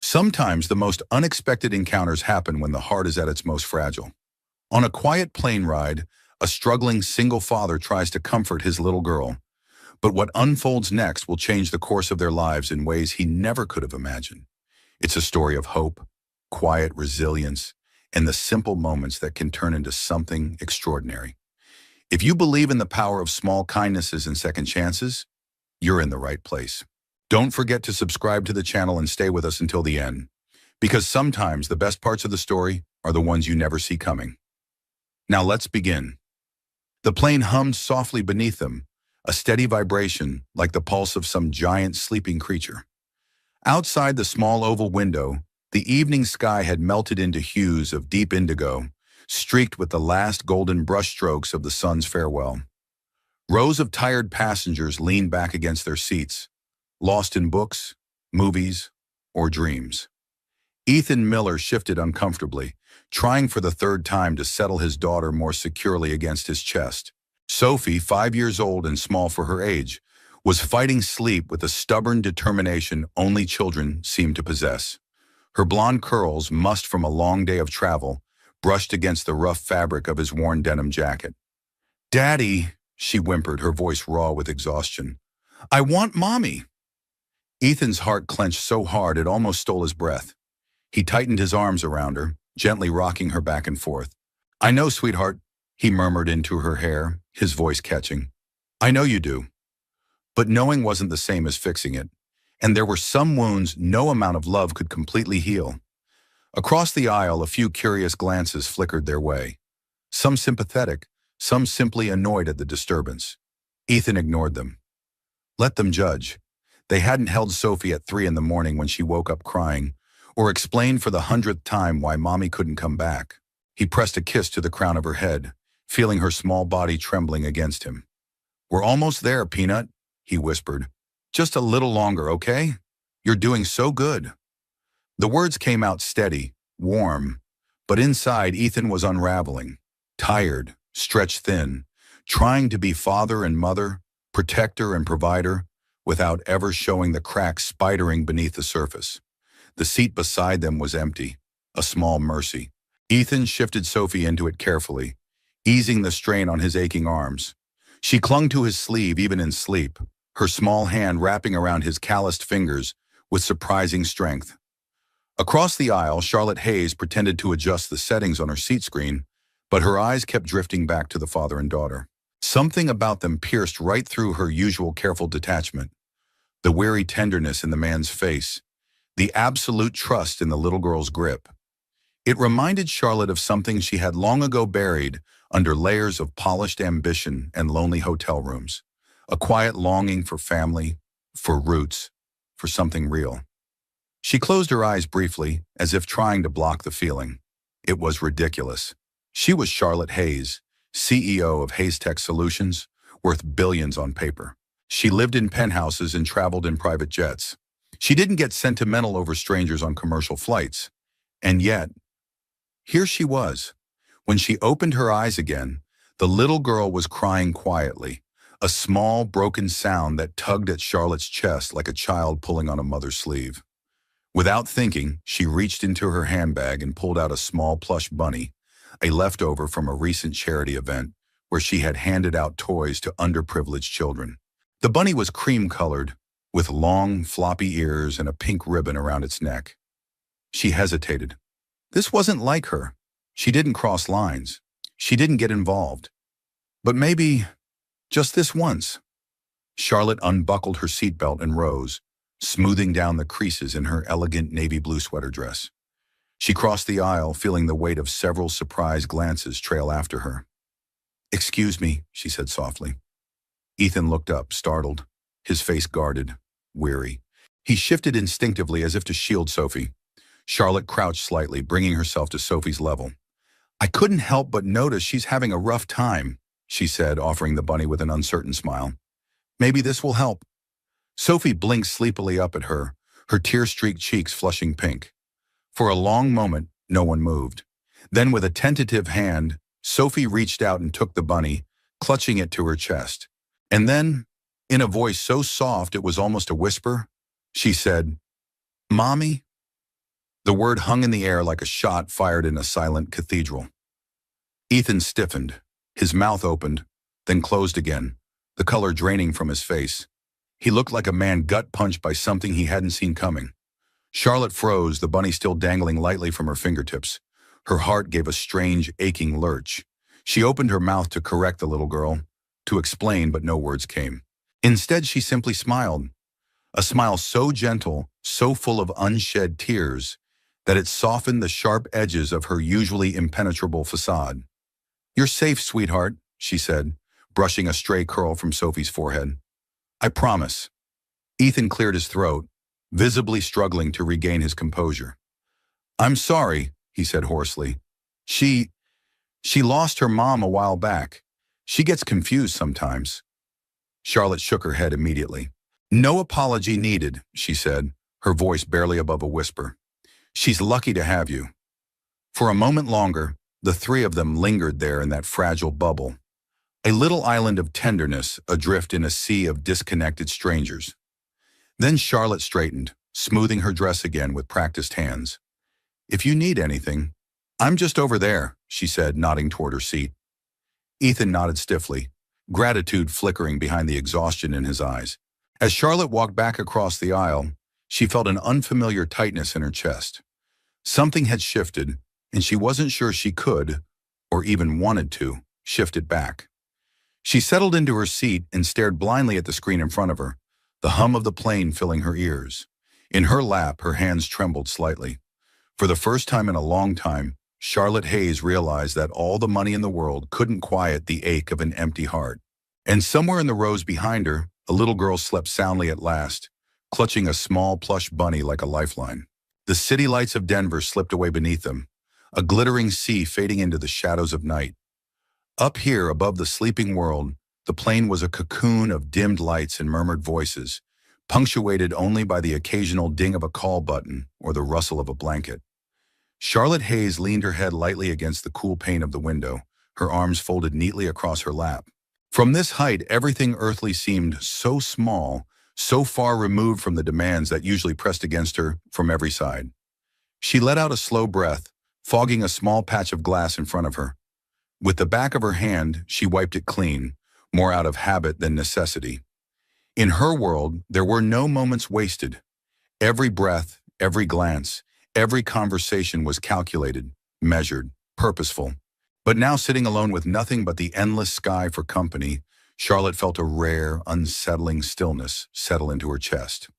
Sometimes the most unexpected encounters happen when the heart is at its most fragile. On a quiet plane ride, a struggling single father tries to comfort his little girl, but what unfolds next will change the course of their lives in ways he never could have imagined. It's a story of hope, quiet resilience, and the simple moments that can turn into something extraordinary. If you believe in the power of small kindnesses and second chances, you're in the right place. Don't forget to subscribe to the channel and stay with us until the end, because sometimes the best parts of the story are the ones you never see coming. Now let's begin. The plane hummed softly beneath them, a steady vibration like the pulse of some giant sleeping creature. Outside the small oval window, the evening sky had melted into hues of deep indigo, streaked with the last golden brushstrokes of the sun's farewell. Rows of tired passengers leaned back against their seats, lost in books, movies, or dreams. Ethan Miller shifted uncomfortably, trying for the third time to settle his daughter more securely against his chest. Sophie, 5 years old and small for her age, was fighting sleep with the stubborn determination only children seem to possess. Her blonde curls, mussed from a long day of travel, brushed against the rough fabric of his worn denim jacket. "Daddy," she whimpered, her voice raw with exhaustion. "I want Mommy." Ethan's heart clenched so hard it almost stole his breath. He tightened his arms around her, gently rocking her back and forth. "I know, sweetheart," he murmured into her hair, his voice catching. "I know you do." But knowing wasn't the same as fixing it, and there were some wounds no amount of love could completely heal. Across the aisle, a few curious glances flickered their way. Some sympathetic, some simply annoyed at the disturbance. Ethan ignored them. Let them judge. They hadn't held Sophie at 3 in the morning when she woke up crying, or explained for the 100th time why Mommy couldn't come back. He pressed a kiss to the crown of her head, feeling her small body trembling against him. "We're almost there, Peanut," he whispered. "Just a little longer, okay? You're doing so good." The words came out steady, warm, but inside Ethan was unraveling, tired, stretched thin, trying to be father and mother, protector and provider, without ever showing the cracks spidering beneath the surface. The seat beside them was empty, a small mercy. Ethan shifted Sophie into it carefully, easing the strain on his aching arms. She clung to his sleeve even in sleep, her small hand wrapping around his calloused fingers with surprising strength. Across the aisle, Charlotte Hayes pretended to adjust the settings on her seat screen, but her eyes kept drifting back to the father and daughter. Something about them pierced right through her usual careful detachment. The weary tenderness in the man's face, the absolute trust in the little girl's grip. It reminded Charlotte of something she had long ago buried under layers of polished ambition and lonely hotel rooms. A quiet longing for family, for roots, for something real. She closed her eyes briefly, as if trying to block the feeling. It was ridiculous. She was Charlotte Hayes, CEO of Hayes Tech Solutions, worth billions on paper. She lived in penthouses and traveled in private jets. She didn't get sentimental over strangers on commercial flights. And yet, here she was. When she opened her eyes again, the little girl was crying quietly, a small, broken sound that tugged at Charlotte's chest like a child pulling on a mother's sleeve. Without thinking, she reached into her handbag and pulled out a small plush bunny, a leftover from a recent charity event where she had handed out toys to underprivileged children. The bunny was cream-colored, with long, floppy ears and a pink ribbon around its neck. She hesitated. This wasn't like her. She didn't cross lines. She didn't get involved. But maybe just this once. Charlotte unbuckled her seatbelt and rose, smoothing down the creases in her elegant navy blue sweater dress. She crossed the aisle, feeling the weight of several surprised glances trail after her. "Excuse me," she said softly. Ethan looked up, startled, his face guarded, weary. He shifted instinctively as if to shield Sophie. Charlotte crouched slightly, bringing herself to Sophie's level. "I couldn't help but notice she's having a rough time," she said, offering the bunny with an uncertain smile. "Maybe this will help." Sophie blinked sleepily up at her, her tear-streaked cheeks flushing pink. For a long moment, no one moved. Then with a tentative hand, Sophie reached out and took the bunny, clutching it to her chest. And then, in a voice so soft it was almost a whisper, she said, "Mommy?" The word hung in the air like a shot fired in a silent cathedral. Ethan stiffened. His mouth opened, then closed again, the color draining from his face. He looked like a man gut-punched by something he hadn't seen coming. Charlotte froze, the bunny still dangling lightly from her fingertips. Her heart gave a strange, aching lurch. She opened her mouth to correct the little girl, to explain, but no words came. Instead, she simply smiled. A smile so gentle, so full of unshed tears, that it softened the sharp edges of her usually impenetrable facade. "You're safe, sweetheart," she said, brushing a stray curl from Sophie's forehead. "I promise." Ethan cleared his throat, visibly struggling to regain his composure. "I'm sorry," he said hoarsely. She lost her mom a while back. She gets confused sometimes." Charlotte shook her head immediately. "No apology needed," she said, her voice barely above a whisper. "She's lucky to have you." For a moment longer, the three of them lingered there in that fragile bubble, a little island of tenderness adrift in a sea of disconnected strangers. Then Charlotte straightened, smoothing her dress again with practiced hands. "If you need anything, I'm just over there," she said, nodding toward her seat. Ethan nodded stiffly, gratitude flickering behind the exhaustion in his eyes. As Charlotte walked back across the aisle, she felt an unfamiliar tightness in her chest. Something had shifted, and she wasn't sure she could, or even wanted to, shift it back. She settled into her seat and stared blindly at the screen in front of her, the hum of the plane filling her ears. In her lap, her hands trembled slightly. For the first time in a long time, Charlotte Hayes realized that all the money in the world couldn't quiet the ache of an empty heart. And somewhere in the rows behind her, a little girl slept soundly at last, clutching a small plush bunny like a lifeline. The city lights of Denver slipped away beneath them, a glittering sea fading into the shadows of night. Up here, above the sleeping world, the plane was a cocoon of dimmed lights and murmured voices, punctuated only by the occasional ding of a call button or the rustle of a blanket. Charlotte Hayes leaned her head lightly against the cool pane of the window, her arms folded neatly across her lap. From this height, everything earthly seemed so small, so far removed from the demands that usually pressed against her from every side. She let out a slow breath, fogging a small patch of glass in front of her. With the back of her hand, she wiped it clean, more out of habit than necessity. In her world, there were no moments wasted. Every breath, every glance, every conversation was calculated, measured, purposeful. But now, sitting alone with nothing but the endless sky for company, Charlotte felt a rare, unsettling stillness settle into her chest,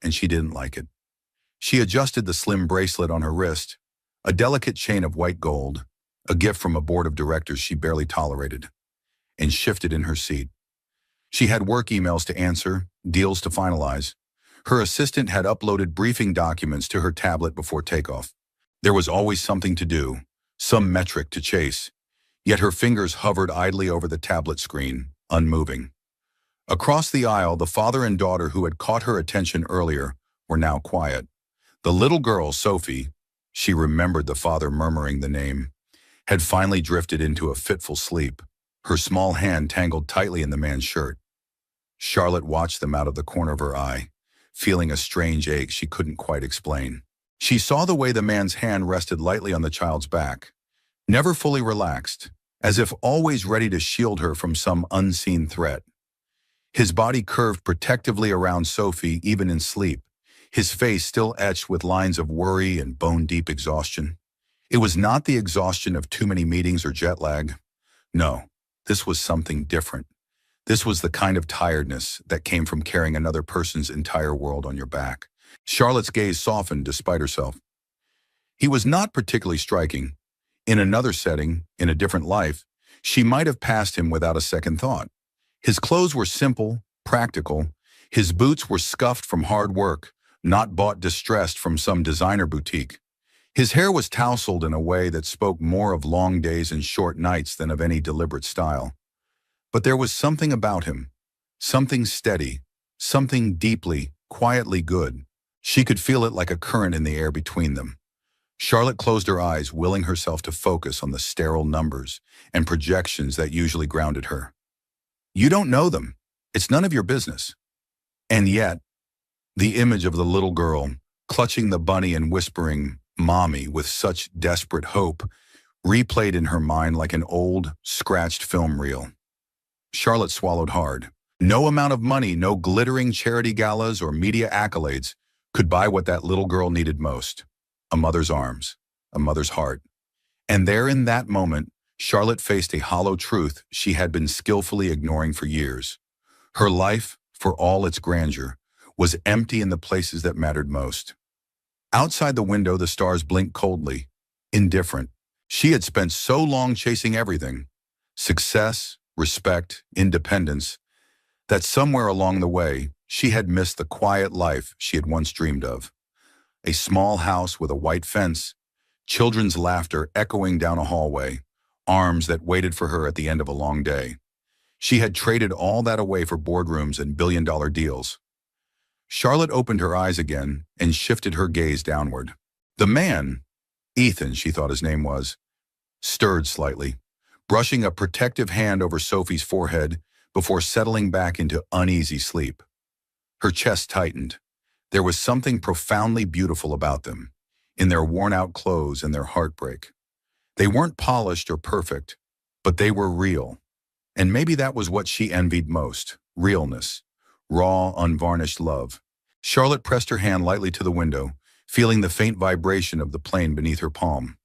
and she didn't like it. She adjusted the slim bracelet on her wrist, a delicate chain of white gold, a gift from a board of directors she barely tolerated, and shifted in her seat. She had work emails to answer, deals to finalize. Her assistant had uploaded briefing documents to her tablet before takeoff. There was always something to do, some metric to chase, yet her fingers hovered idly over the tablet screen, unmoving. Across the aisle, the father and daughter who had caught her attention earlier were now quiet. The little girl, Sophie, she remembered the father murmuring the name, had finally drifted into a fitful sleep, her small hand tangled tightly in the man's shirt. Charlotte watched them out of the corner of her eye, feeling a strange ache she couldn't quite explain. She saw the way the man's hand rested lightly on the child's back, never fully relaxed, as if always ready to shield her from some unseen threat. His body curved protectively around Sophie even in sleep, his face still etched with lines of worry and bone-deep exhaustion. It was not the exhaustion of too many meetings or jet lag. No, this was something different. This was the kind of tiredness that came from carrying another person's entire world on your back. Charlotte's gaze softened despite herself. He was not particularly striking. In another setting, in a different life, she might have passed him without a second thought. His clothes were simple, practical. His boots were scuffed from hard work, not bought distressed from some designer boutique. His hair was tousled in a way that spoke more of long days and short nights than of any deliberate style. But there was something about him, something steady, something deeply, quietly good. She could feel it like a current in the air between them. Charlotte closed her eyes, willing herself to focus on the sterile numbers and projections that usually grounded her. You don't know them. It's none of your business. And yet, the image of the little girl, clutching the bunny and whispering, Mommy, with such desperate hope, replayed in her mind like an old, scratched film reel. Charlotte swallowed hard. No amount of money, no glittering charity galas or media accolades could buy what that little girl needed most. A mother's arms, a mother's heart. And there in that moment, Charlotte faced a hollow truth she had been skillfully ignoring for years. Her life, for all its grandeur, was empty in the places that mattered most. Outside the window, the stars blinked coldly, indifferent. She had spent so long chasing everything, success, respect, independence, that somewhere along the way, she had missed the quiet life she had once dreamed of. A small house with a white fence, children's laughter echoing down a hallway, arms that waited for her at the end of a long day. She had traded all that away for boardrooms and billion-dollar deals. Charlotte opened her eyes again and shifted her gaze downward. The man, Ethan, she thought his name was, stirred slightly, brushing a protective hand over Sophie's forehead before settling back into uneasy sleep. Her chest tightened. There was something profoundly beautiful about them, in their worn-out clothes and their heartbreak. They weren't polished or perfect, but they were real. And maybe that was what she envied most, realness, raw, unvarnished love. Charlotte pressed her hand lightly to the window, feeling the faint vibration of the plane beneath her palm.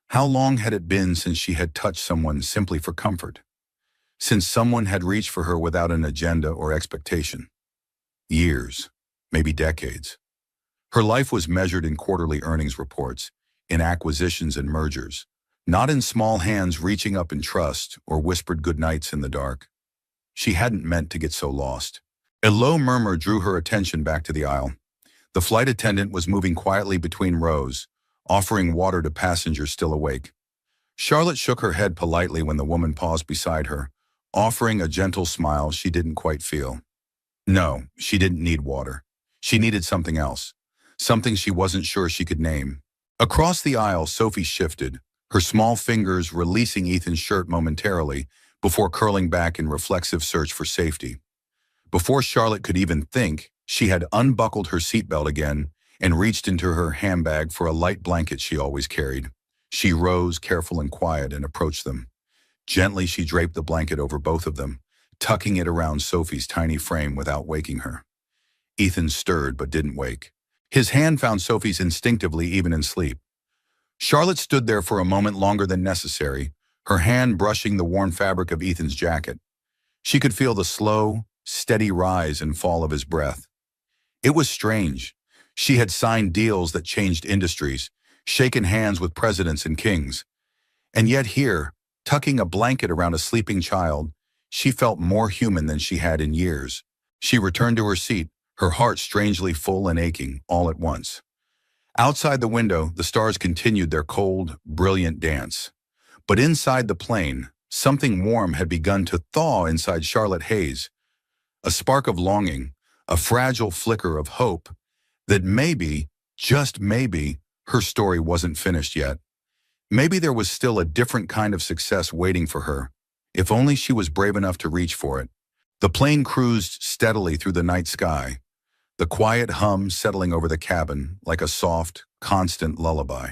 How long had it been since she had touched someone simply for comfort? Since someone had reached for her without an agenda or expectation? Years, maybe decades. Her life was measured in quarterly earnings reports, in acquisitions and mergers, not in small hands reaching up in trust or whispered goodnights in the dark. She hadn't meant to get so lost. A low murmur drew her attention back to the aisle. The flight attendant was moving quietly between rows, offering water to passengers still awake. Charlotte shook her head politely when the woman paused beside her, offering a gentle smile she didn't quite feel. No, she didn't need water. She needed something else, something she wasn't sure she could name. Across the aisle, Sophie shifted, her small fingers releasing Ethan's shirt momentarily before curling back in reflexive search for safety. Before Charlotte could even think, she had unbuckled her seatbelt again and reached into her handbag for a light blanket she always carried. She rose, careful and quiet, and approached them. Gently, she draped the blanket over both of them, tucking it around Sophie's tiny frame without waking her. Ethan stirred but didn't wake. His hand found Sophie's instinctively, even in sleep. Charlotte stood there for a moment longer than necessary, her hand brushing the worn fabric of Ethan's jacket. She could feel the slow, steady rise and fall of his breath. It was strange. She had signed deals that changed industries, shaken hands with presidents and kings. And yet here, tucking a blanket around a sleeping child, she felt more human than she had in years. She returned to her seat, her heart strangely full and aching, all at once. Outside the window, the stars continued their cold, brilliant dance. But inside the plane, something warm had begun to thaw inside Charlotte Hayes. A spark of longing, a fragile flicker of hope that maybe, just maybe, her story wasn't finished yet. Maybe there was still a different kind of success waiting for her, if only she was brave enough to reach for it. The plane cruised steadily through the night sky, the quiet hum settling over the cabin like a soft, constant lullaby.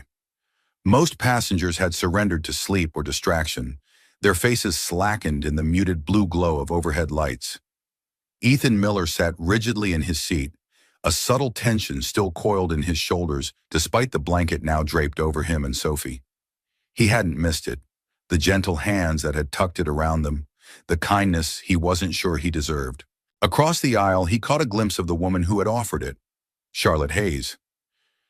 Most passengers had surrendered to sleep or distraction, their faces slackened in the muted blue glow of overhead lights. Ethan Miller sat rigidly in his seat, a subtle tension still coiled in his shoulders despite the blanket now draped over him and Sophie. He hadn't missed it, the gentle hands that had tucked it around them, the kindness he wasn't sure he deserved. Across the aisle, he caught a glimpse of the woman who had offered it, Charlotte Hayes.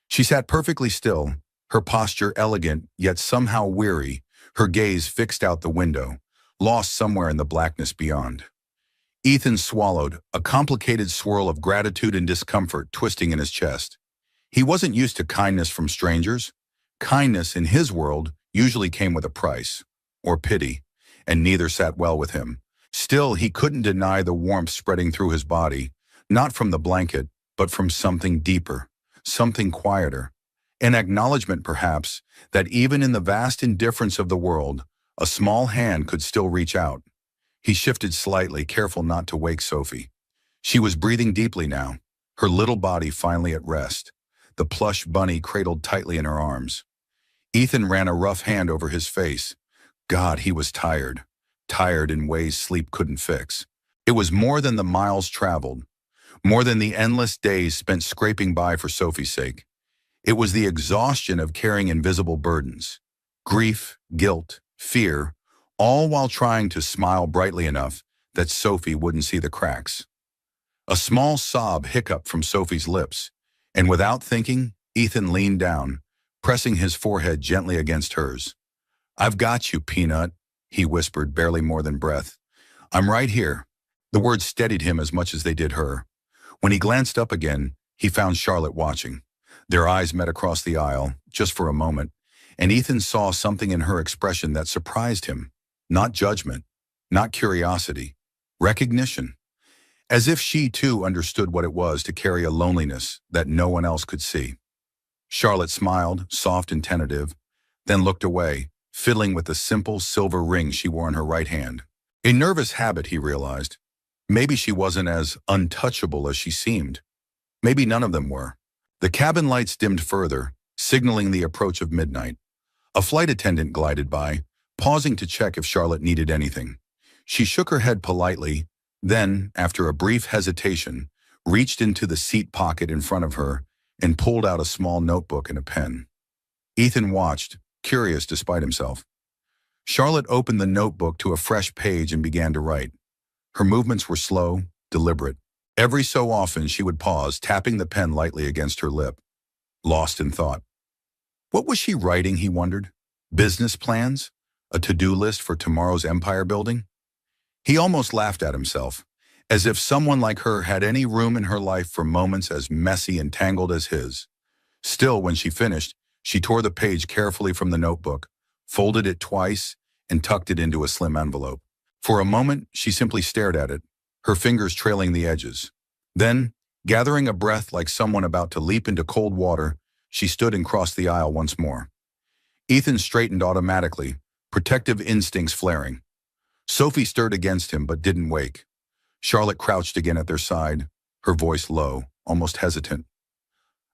She sat perfectly still, her posture elegant yet somehow weary, her gaze fixed out the window, lost somewhere in the blackness beyond. Ethan swallowed, a complicated swirl of gratitude and discomfort twisting in his chest. He wasn't used to kindness from strangers. Kindness, in his world, usually came with a price, or pity, and neither sat well with him. Still, he couldn't deny the warmth spreading through his body, not from the blanket, but from something deeper, something quieter. An acknowledgement, perhaps, that even in the vast indifference of the world, a small hand could still reach out. He shifted slightly, careful not to wake Sophie. She was breathing deeply now, her little body finally at rest. the plush bunny cradled tightly in her arms. Ethan ran a rough hand over his face. God, he was tired. Tired in ways sleep couldn't fix. It was more than the miles traveled, more than the endless days spent scraping by for Sophie's sake. It was the exhaustion of carrying invisible burdens. Grief, guilt, fear, all while trying to smile brightly enough that Sophie wouldn't see the cracks. A small sob hiccuped from Sophie's lips, and without thinking, Ethan leaned down, pressing his forehead gently against hers. "I've got you, Peanut," he whispered, barely more than breath. "I'm right here." The words steadied him as much as they did her. When he glanced up again, he found Charlotte watching. Their eyes met across the aisle, just for a moment, and Ethan saw something in her expression that surprised him. Not judgment, not curiosity, recognition. As if she too understood what it was to carry a loneliness that no one else could see. Charlotte smiled, soft and tentative, then looked away, fiddling with the simple silver ring she wore on her right hand. A nervous habit, he realized. Maybe she wasn't as untouchable as she seemed. Maybe none of them were. The cabin lights dimmed further, signaling the approach of midnight. A flight attendant glided by, pausing to check if Charlotte needed anything. She shook her head politely, then, after a brief hesitation, reached into the seat pocket in front of her and pulled out a small notebook and a pen. Ethan watched, curious despite himself. Charlotte opened the notebook to a fresh page and began to write. Her movements were slow, deliberate. Every so often she would pause, tapping the pen lightly against her lip, lost in thought. What was she writing, he wondered? Business plans? A to-do list for tomorrow's empire building? He almost laughed at himself, as if someone like her had any room in her life for moments as messy and tangled as his. Still, when she finished, she tore the page carefully from the notebook, folded it twice, and tucked it into a slim envelope. For a moment, she simply stared at it, her fingers trailing the edges. Then, gathering a breath like someone about to leap into cold water, she stood and crossed the aisle once more. Ethan straightened automatically, protective instincts flaring. Sophie stirred against him but didn't wake. Charlotte crouched again at their side, her voice low, almost hesitant.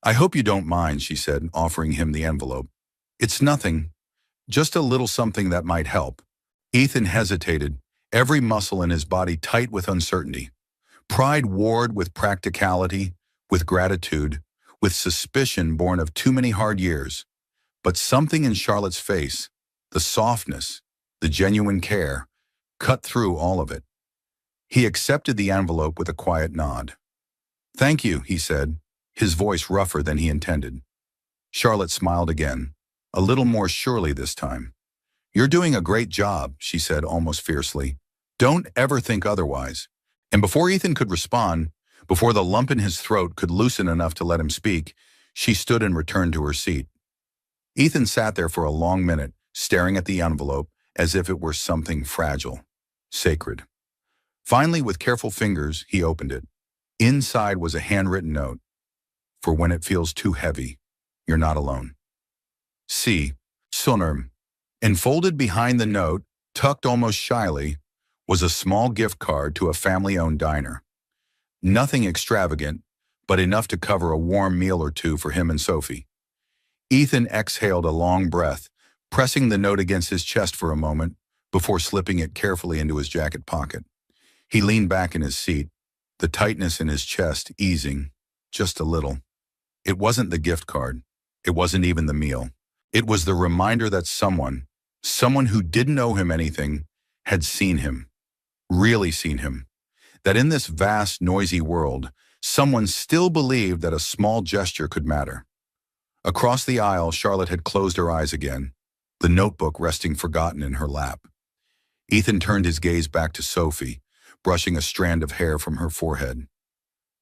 "I hope you don't mind," she said, offering him the envelope. "It's nothing, just a little something that might help." Ethan hesitated, every muscle in his body tight with uncertainty. Pride warred with practicality, with gratitude, with suspicion born of too many hard years. But something in Charlotte's face, the softness, the genuine care, cut through all of it. He accepted the envelope with a quiet nod. "Thank you," he said, his voice rougher than he intended. Charlotte smiled again, a little more surely this time. "You're doing a great job," she said almost fiercely. "Don't ever think otherwise." And before Ethan could respond, before the lump in his throat could loosen enough to let him speak, she stood and returned to her seat. Ethan sat there for a long minute, staring at the envelope as if it were something fragile, sacred. Finally, with careful fingers, he opened it. Inside was a handwritten note. "For when it feels too heavy, you're not alone. C. Sunurm." And folded behind the note, tucked almost shyly, was a small gift card to a family-owned diner. Nothing extravagant, but enough to cover a warm meal or two for him and Sophie. Ethan exhaled a long breath, pressing the note against his chest for a moment before slipping it carefully into his jacket pocket. He leaned back in his seat, the tightness in his chest easing, just a little. It wasn't the gift card. It wasn't even the meal. It was the reminder that someone who didn't owe him anything, had seen him, really seen him. That in this vast, noisy world, someone still believed that a small gesture could matter. Across the aisle, Charlotte had closed her eyes again, the notebook resting forgotten in her lap. Ethan turned his gaze back to Sophie, brushing a strand of hair from her forehead.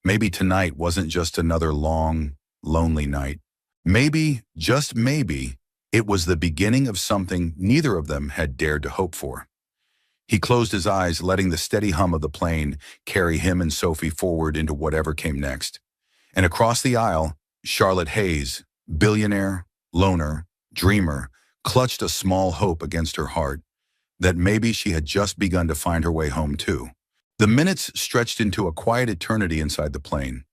Maybe tonight wasn't just another long, lonely night. Maybe, just maybe, it was the beginning of something neither of them had dared to hope for. He closed his eyes, letting the steady hum of the plane carry him and Sophie forward into whatever came next. And across the aisle, Charlotte Hayes, billionaire, loner, dreamer, clutched a small hope against her heart that maybe she had just begun to find her way home too. The minutes stretched into a quiet eternity inside the plane.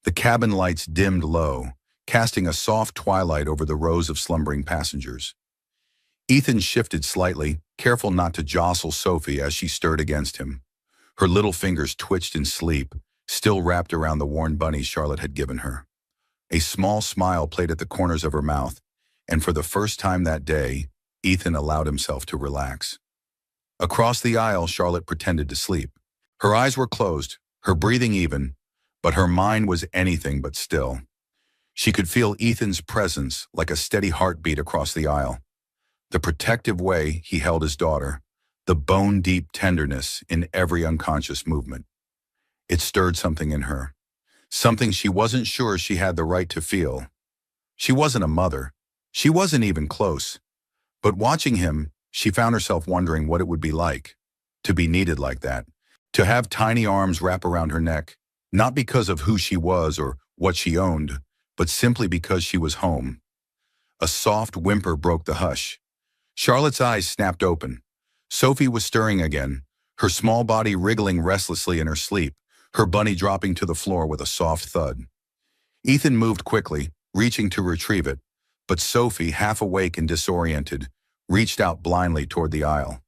The cabin lights dimmed low, casting a soft twilight over the rows of slumbering passengers. Ethan shifted slightly, careful not to jostle Sophie as she stirred against him. Her little fingers twitched in sleep, still wrapped around the worn bunny Charlotte had given her. A small smile played at the corners of her mouth, and for the first time that day, Ethan allowed himself to relax. Across the aisle, Charlotte pretended to sleep. Her eyes were closed, her breathing even, but her mind was anything but still. She could feel Ethan's presence like a steady heartbeat across the aisle. The protective way he held his daughter, the bone-deep tenderness in every unconscious movement. It stirred something in her, something she wasn't sure she had the right to feel. She wasn't a mother. She wasn't even close. But watching him, she found herself wondering what it would be like to be needed like that, to have tiny arms wrap around her neck, not because of who she was or what she owned, but simply because she was home. A soft whimper broke the hush. Charlotte's eyes snapped open. Sophie was stirring again, her small body wriggling restlessly in her sleep, her bunny dropping to the floor with a soft thud. Ethan moved quickly, reaching to retrieve it, but Sophie, half awake and disoriented, reached out blindly toward the aisle.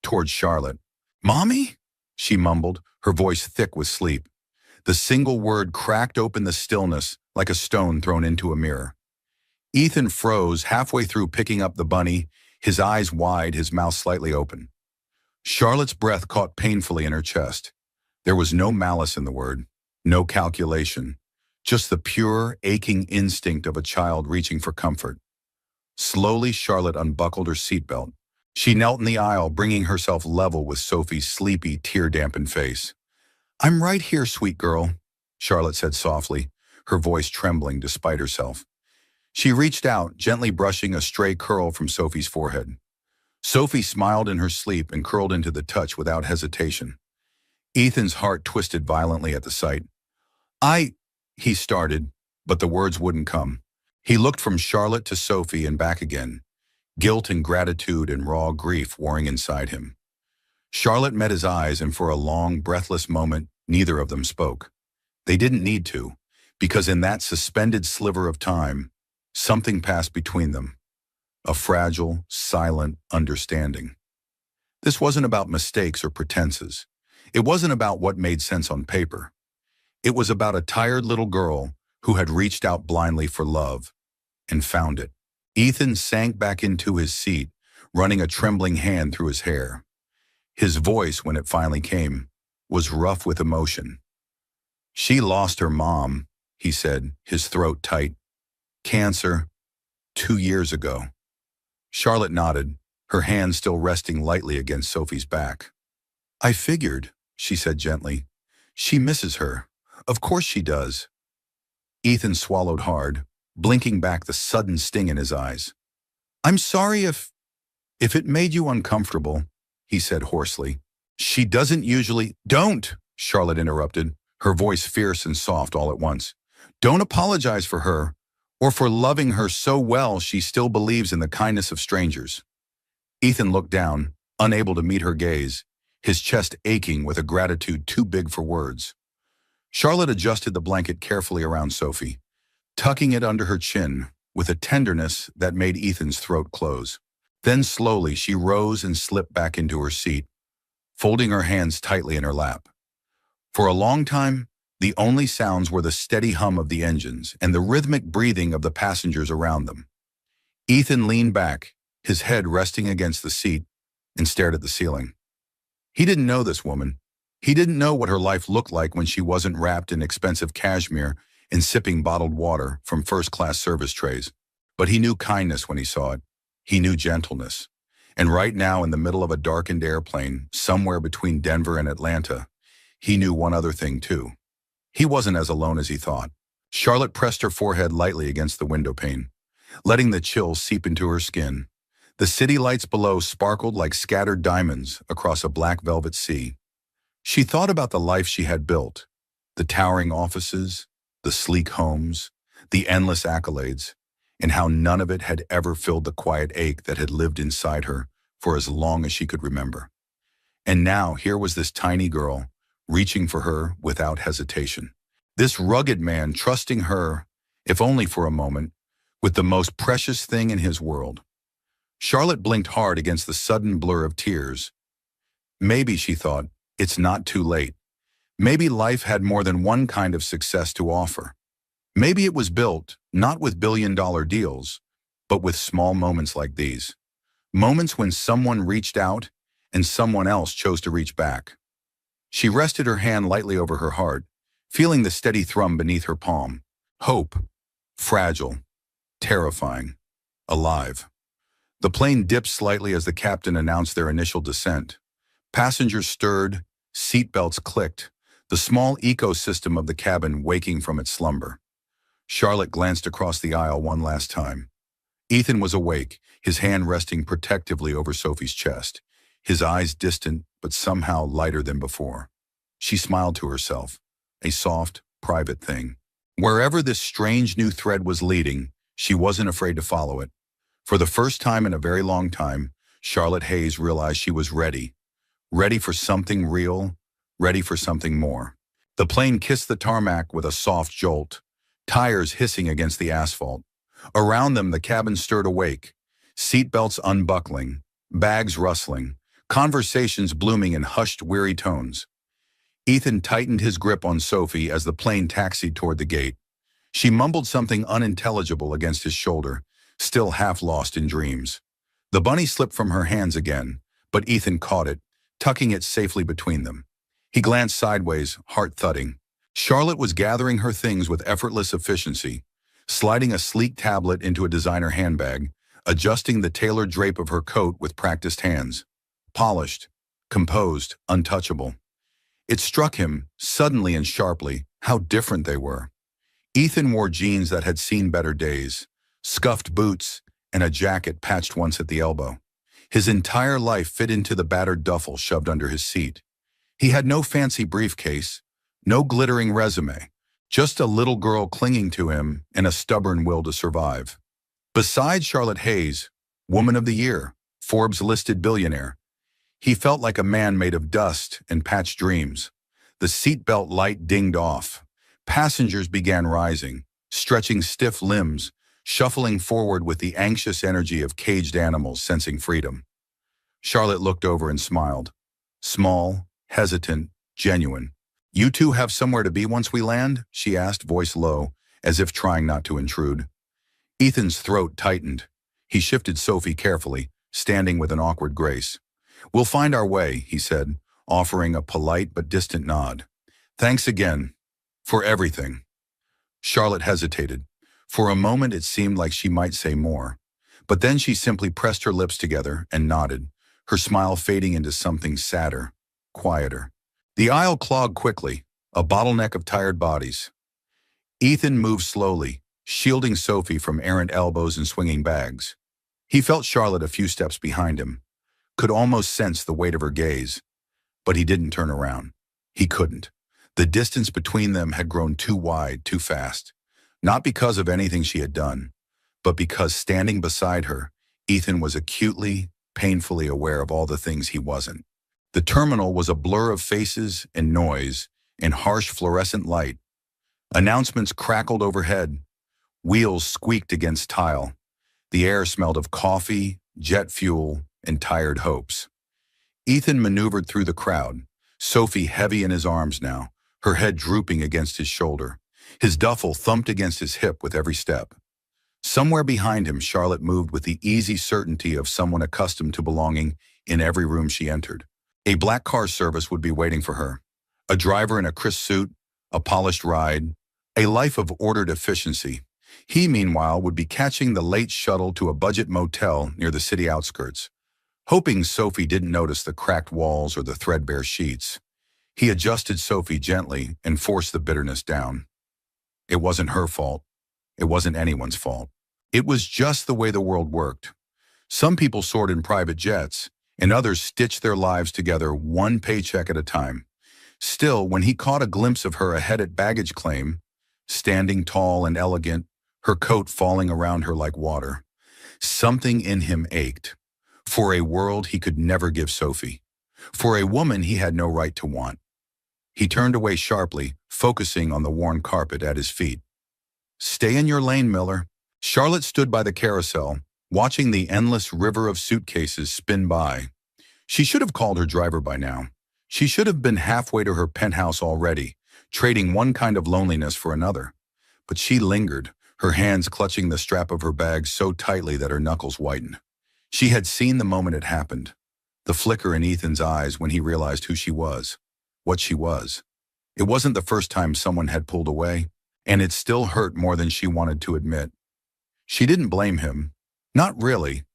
Toward Charlotte. "Mommy?" she mumbled, her voice thick with sleep. The single word cracked open the stillness like a stone thrown into a mirror. Ethan froze halfway through picking up the bunny, his eyes wide, his mouth slightly open. Charlotte's breath caught painfully in her chest. There was no malice in the word, no calculation, just the pure, aching instinct of a child reaching for comfort. Slowly, Charlotte unbuckled her seatbelt. She knelt in the aisle, bringing herself level with Sophie's sleepy, tear-dampened face. "I'm right here, sweet girl," Charlotte said softly, her voice trembling despite herself. She reached out, gently brushing a stray curl from Sophie's forehead. Sophie smiled in her sleep and curled into the touch without hesitation. Ethan's heart twisted violently at the sight. He started, but the words wouldn't come. He looked from Charlotte to Sophie and back again, guilt and gratitude and raw grief warring inside him. Charlotte met his eyes, and for a long, breathless moment, neither of them spoke. They didn't need to, because in that suspended sliver of time, something passed between them. A fragile, silent understanding. This wasn't about mistakes or pretenses. It wasn't about what made sense on paper. It was about a tired little girl who had reached out blindly for love and found it. Ethan sank back into his seat, running a trembling hand through his hair. His voice, when it finally came, was rough with emotion. "She lost her mom," he said, his throat tight. "Cancer, 2 years ago." Charlotte nodded, her hand still resting lightly against Sophie's back. "I figured," she said gently. "She misses her. Of course she does." Ethan swallowed hard, blinking back the sudden sting in his eyes. "I'm sorry if it made you uncomfortable," he said hoarsely. "She doesn't usually—" "Don't!" Charlotte interrupted, her voice fierce and soft all at once. "Don't apologize for her, or for loving her so well she still believes in the kindness of strangers." Ethan looked down, unable to meet her gaze, his chest aching with a gratitude too big for words. Charlotte adjusted the blanket carefully around Sophie, tucking it under her chin with a tenderness that made Ethan's throat close. Then slowly she rose and slipped back into her seat, folding her hands tightly in her lap. For a long time, the only sounds were the steady hum of the engines and the rhythmic breathing of the passengers around them. Ethan leaned back, his head resting against the seat, and stared at the ceiling. He didn't know this woman. He didn't know what her life looked like when she wasn't wrapped in expensive cashmere and sipping bottled water from first-class service trays. But he knew kindness when he saw it. He knew gentleness. And right now, in the middle of a darkened airplane, somewhere between Denver and Atlanta, he knew one other thing too. He wasn't as alone as he thought. Charlotte pressed her forehead lightly against the window pane, letting the chill seep into her skin. The city lights below sparkled like scattered diamonds across a black velvet sea. She thought about the life she had built, the towering offices, the sleek homes, the endless accolades, and how none of it had ever filled the quiet ache that had lived inside her for as long as she could remember. And now here was this tiny girl, reaching for her without hesitation. This rugged man trusting her if only for a moment, with the most precious thing in his world. Charlotte blinked hard against the sudden blur of tears. Maybe, she thought, it's not too late. Maybe life had more than one kind of success to offer. Maybe it was built, not with billion-dollar deals, but with small moments like these. Moments when someone reached out and someone else chose to reach back. She rested her hand lightly over her heart, feeling the steady thrum beneath her palm. Hope. Fragile. Terrifying. Alive. The plane dipped slightly as the captain announced their initial descent. Passengers stirred, seatbelts clicked, the small ecosystem of the cabin waking from its slumber. Charlotte glanced across the aisle one last time. Ethan was awake, his hand resting protectively over Sophie's chest, his eyes distant but somehow lighter than before. She smiled to herself, a soft, private thing. Wherever this strange new thread was leading, she wasn't afraid to follow it. For the first time in a very long time, Charlotte Hayes realized she was ready. Ready for something real, ready for something more. The plane kissed the tarmac with a soft jolt, tires hissing against the asphalt. Around them, the cabin stirred awake, seatbelts unbuckling, bags rustling, conversations blooming in hushed, weary tones. Ethan tightened his grip on Sophie as the plane taxied toward the gate. She mumbled something unintelligible against his shoulder, still half lost in dreams. The bunny slipped from her hands again, but Ethan caught it, tucking it safely between them. He glanced sideways, heart thudding. Charlotte was gathering her things with effortless efficiency, sliding a sleek tablet into a designer handbag, adjusting the tailored drape of her coat with practiced hands. Polished, composed, untouchable. It struck him, suddenly and sharply, how different they were. Ethan wore jeans that had seen better days, scuffed boots, and a jacket patched once at the elbow. His entire life fit into the battered duffel shoved under his seat. He had no fancy briefcase, no glittering resume, just a little girl clinging to him and a stubborn will to survive. Besides Charlotte Hayes, Woman of the Year, Forbes listed billionaire, he felt like a man made of dust and patched dreams. The seatbelt light dinged off. Passengers began rising, stretching stiff limbs, shuffling forward with the anxious energy of caged animals sensing freedom. Charlotte looked over and smiled. Small, hesitant, genuine. "You two have somewhere to be once we land?" she asked, voice low, as if trying not to intrude. Ethan's throat tightened. He shifted Sophie carefully, standing with an awkward grace. "We'll find our way," he said, offering a polite but distant nod. "Thanks again. For everything." Charlotte hesitated. For a moment it seemed like she might say more. But then she simply pressed her lips together and nodded, her smile fading into something sadder, quieter. The aisle clogged quickly, a bottleneck of tired bodies. Ethan moved slowly, shielding Sophie from errant elbows and swinging bags. He felt Charlotte a few steps behind him, could almost sense the weight of her gaze, but he didn't turn around. He couldn't. The distance between them had grown too wide, too fast. Not because of anything she had done, but because standing beside her, Ethan was acutely, painfully aware of all the things he wasn't. The terminal was a blur of faces and noise and harsh fluorescent light. Announcements crackled overhead. Wheels squeaked against tile. The air smelled of coffee, jet fuel, and tired hopes. Ethan maneuvered through the crowd, Sophie heavy in his arms now, her head drooping against his shoulder. His duffel thumped against his hip with every step. Somewhere behind him, Charlotte moved with the easy certainty of someone accustomed to belonging in every room she entered. A black car service would be waiting for her. A driver in a crisp suit, a polished ride, a life of ordered efficiency. He, meanwhile, would be catching the late shuttle to a budget motel near the city outskirts. Hoping Sophie didn't notice the cracked walls or the threadbare sheets, he adjusted Sophie gently and forced the bitterness down. It wasn't her fault. It wasn't anyone's fault. It was just the way the world worked. Some people soared in private jets, and others stitched their lives together one paycheck at a time. Still, when he caught a glimpse of her ahead at baggage claim, standing tall and elegant, her coat falling around her like water, something in him ached. For a world he could never give Sophie. For a woman he had no right to want. He turned away sharply, focusing on the worn carpet at his feet. Stay in your lane, Miller. Charlotte stood by the carousel, watching the endless river of suitcases spin by. She should have called her driver by now. She should have been halfway to her penthouse already, trading one kind of loneliness for another. But she lingered, her hands clutching the strap of her bag so tightly that her knuckles whitened. She had seen the moment it happened, the flicker in Ethan's eyes when he realized who she was, what she was. It wasn't the first time someone had pulled away, and it still hurt more than she wanted to admit. She didn't blame him. Not really.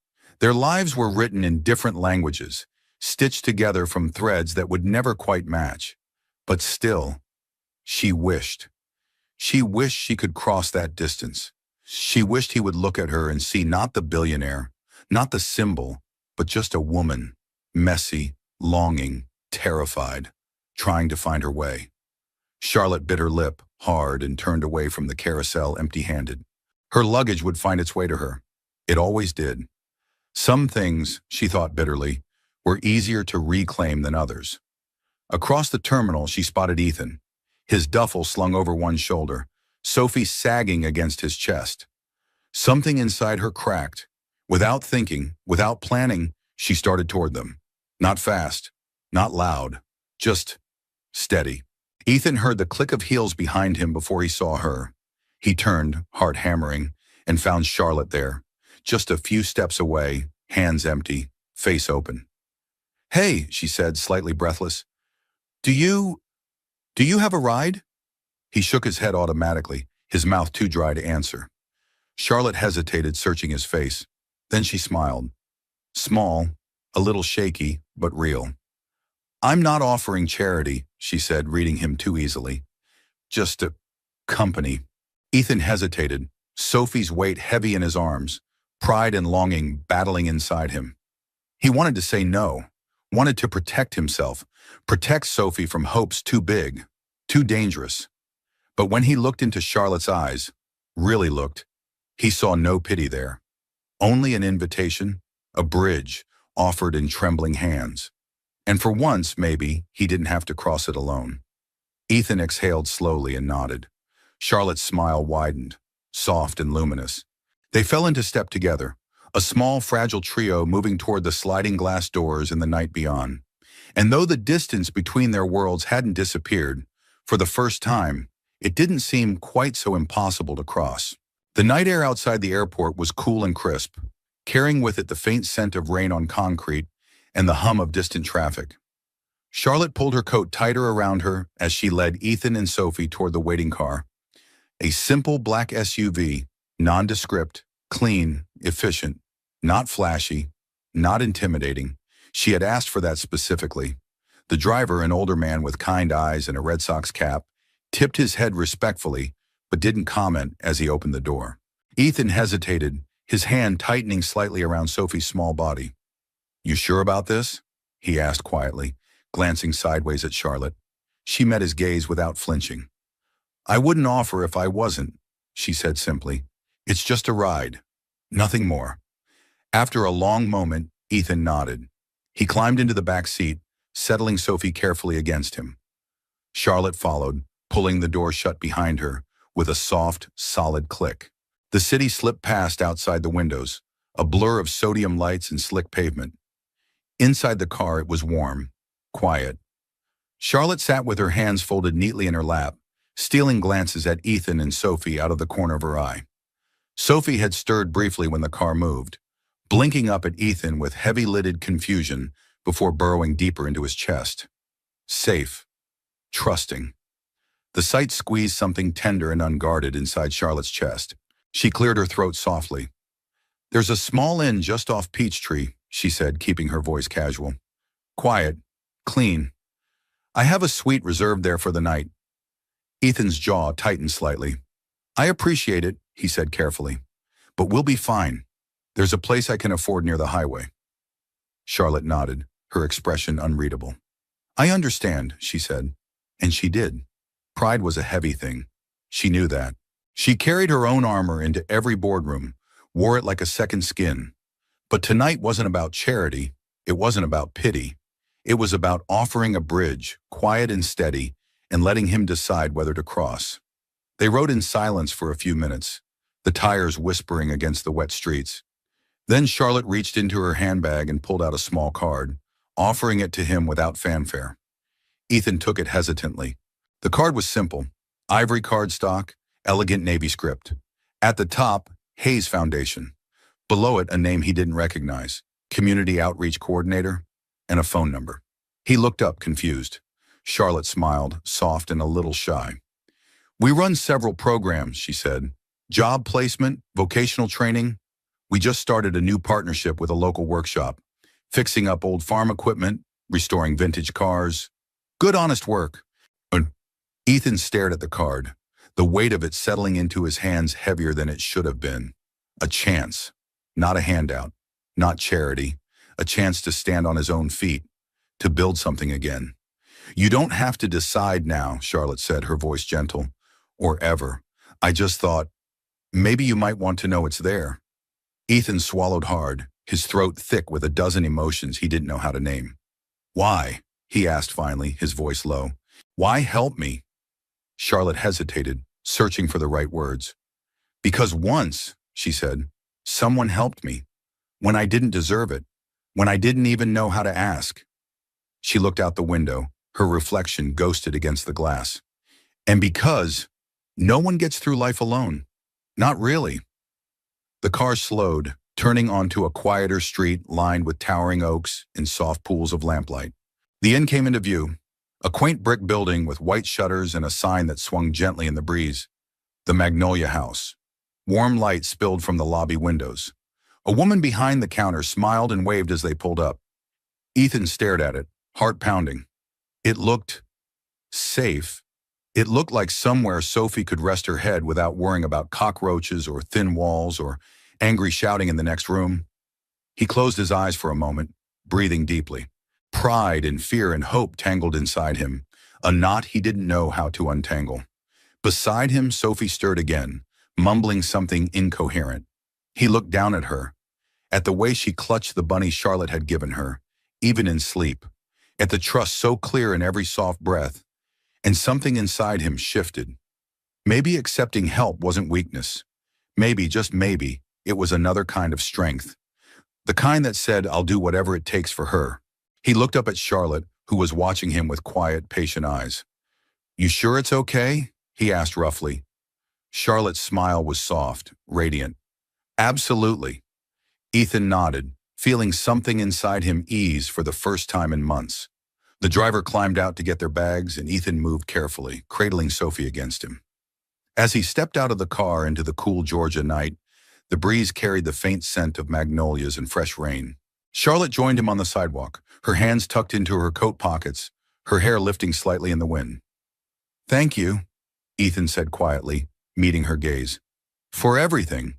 Their lives were written in different languages, stitched together from threads that would never quite match. But still, she wished. She wished she could cross that distance. She wished he would look at her and see not the billionaire, not the symbol, but just a woman, messy, longing, terrified, trying to find her way. Charlotte bit her lip hard and turned away from the carousel empty-handed. Her luggage would find its way to her. It always did. Some things, she thought bitterly, were easier to reclaim than others. Across the terminal, she spotted Ethan, his duffel slung over one shoulder, Sophie sagging against his chest. Something inside her cracked. Without thinking, without planning, she started toward them. Not fast, not loud, just steady. Ethan heard the click of heels behind him before he saw her. He turned, heart hammering, and found Charlotte there, just a few steps away, hands empty, face open. "Hey," she said, slightly breathless. Do you have a ride?" He shook his head automatically, his mouth too dry to answer. Charlotte hesitated, searching his face. Then she smiled. Small, a little shaky, but real. "I'm not offering charity," she said, reading him too easily. "Just a company." Ethan hesitated, Sophie's weight heavy in his arms, pride and longing battling inside him. He wanted to say no, wanted to protect himself, protect Sophie from hopes too big, too dangerous. But when he looked into Charlotte's eyes, really looked, he saw no pity there. Only an invitation, a bridge, offered in trembling hands. And for once, maybe, he didn't have to cross it alone. Ethan exhaled slowly and nodded. Charlotte's smile widened, soft and luminous. They fell into step together, a small, fragile trio moving toward the sliding glass doors in the night beyond. And though the distance between their worlds hadn't disappeared, for the first time, it didn't seem quite so impossible to cross. The night air outside the airport was cool and crisp, carrying with it the faint scent of rain on concrete and the hum of distant traffic. Charlotte pulled her coat tighter around her as she led Ethan and Sophie toward the waiting car. A simple black SUV, nondescript, clean, efficient, not flashy, not intimidating. She had asked for that specifically. The driver, an older man with kind eyes and a Red Sox cap, tipped his head respectfully, but didn't comment as he opened the door. Ethan hesitated, his hand tightening slightly around Sophie's small body. "You sure about this?" he asked quietly, glancing sideways at Charlotte. She met his gaze without flinching. "I wouldn't offer if I wasn't," she said simply. "It's just a ride. Nothing more." After a long moment, Ethan nodded. He climbed into the back seat, settling Sophie carefully against him. Charlotte followed, pulling the door shut behind her, with a soft, solid click. The city slipped past outside the windows, a blur of sodium lights and slick pavement. Inside the car, it was warm, quiet. Charlotte sat with her hands folded neatly in her lap, stealing glances at Ethan and Sophie out of the corner of her eye. Sophie had stirred briefly when the car moved, blinking up at Ethan with heavy-lidded confusion before burrowing deeper into his chest. Safe. Trusting. The sight squeezed something tender and unguarded inside Charlotte's chest. She cleared her throat softly. "There's a small inn just off Peachtree," she said, keeping her voice casual. "Quiet. Clean. I have a suite reserved there for the night." Ethan's jaw tightened slightly. "I appreciate it," he said carefully. "But we'll be fine. There's a place I can afford near the highway." Charlotte nodded, her expression unreadable. "I understand," she said. And she did. Pride was a heavy thing. She knew that. She carried her own armor into every boardroom, wore it like a second skin. But tonight wasn't about charity. It wasn't about pity. It was about offering a bridge, quiet and steady, and letting him decide whether to cross. They rode in silence for a few minutes, the tires whispering against the wet streets. Then Charlotte reached into her handbag and pulled out a small card, offering it to him without fanfare. Ethan took it hesitantly. The card was simple: ivory cardstock, elegant navy script. At the top, Hayes Foundation. Below it, a name he didn't recognize: Community Outreach Coordinator, and a phone number. He looked up, confused. Charlotte smiled, soft and a little shy. "We run several programs," she said. "Job placement, vocational training. We just started a new partnership with a local workshop, fixing up old farm equipment, restoring vintage cars. Good, honest work." Ethan stared at the card, the weight of it settling into his hands heavier than it should have been. A chance, not a handout, not charity, a chance to stand on his own feet, to build something again. "You don't have to decide now," Charlotte said, her voice gentle, "or ever. I just thought, maybe you might want to know it's there." Ethan swallowed hard, his throat thick with a dozen emotions he didn't know how to name. "Why?" he asked finally, his voice low. "Why help me?" Charlotte hesitated, searching for the right words. "Because once," she said, "someone helped me. When I didn't deserve it. When I didn't even know how to ask." She looked out the window, her reflection ghosted against the glass. "And because no one gets through life alone. Not really." The car slowed, turning onto a quieter street lined with towering oaks and soft pools of lamplight. The inn came into view, a quaint brick building with white shutters and a sign that swung gently in the breeze. The Magnolia House. Warm light spilled from the lobby windows. A woman behind the counter smiled and waved as they pulled up. Ethan stared at it, heart pounding. It looked safe. It looked like somewhere Sophie could rest her head without worrying about cockroaches or thin walls or angry shouting in the next room. He closed his eyes for a moment, breathing deeply. Pride and fear and hope tangled inside him, a knot he didn't know how to untangle. Beside him, Sophie stirred again, mumbling something incoherent. He looked down at her, at the way she clutched the bunny Charlotte had given her, even in sleep, at the trust so clear in every soft breath, and something inside him shifted. Maybe accepting help wasn't weakness. Maybe, just maybe, it was another kind of strength. The kind that said, "I'll do whatever it takes for her." He looked up at Charlotte, who was watching him with quiet, patient eyes. "You sure it's okay?" he asked roughly. Charlotte's smile was soft, radiant. "Absolutely." Ethan nodded, feeling something inside him ease for the first time in months. The driver climbed out to get their bags, and Ethan moved carefully, cradling Sophie against him. As he stepped out of the car into the cool Georgia night, the breeze carried the faint scent of magnolias and fresh rain. Charlotte joined him on the sidewalk, her hands tucked into her coat pockets, her hair lifting slightly in the wind. "Thank you," Ethan said quietly, meeting her gaze. "For everything."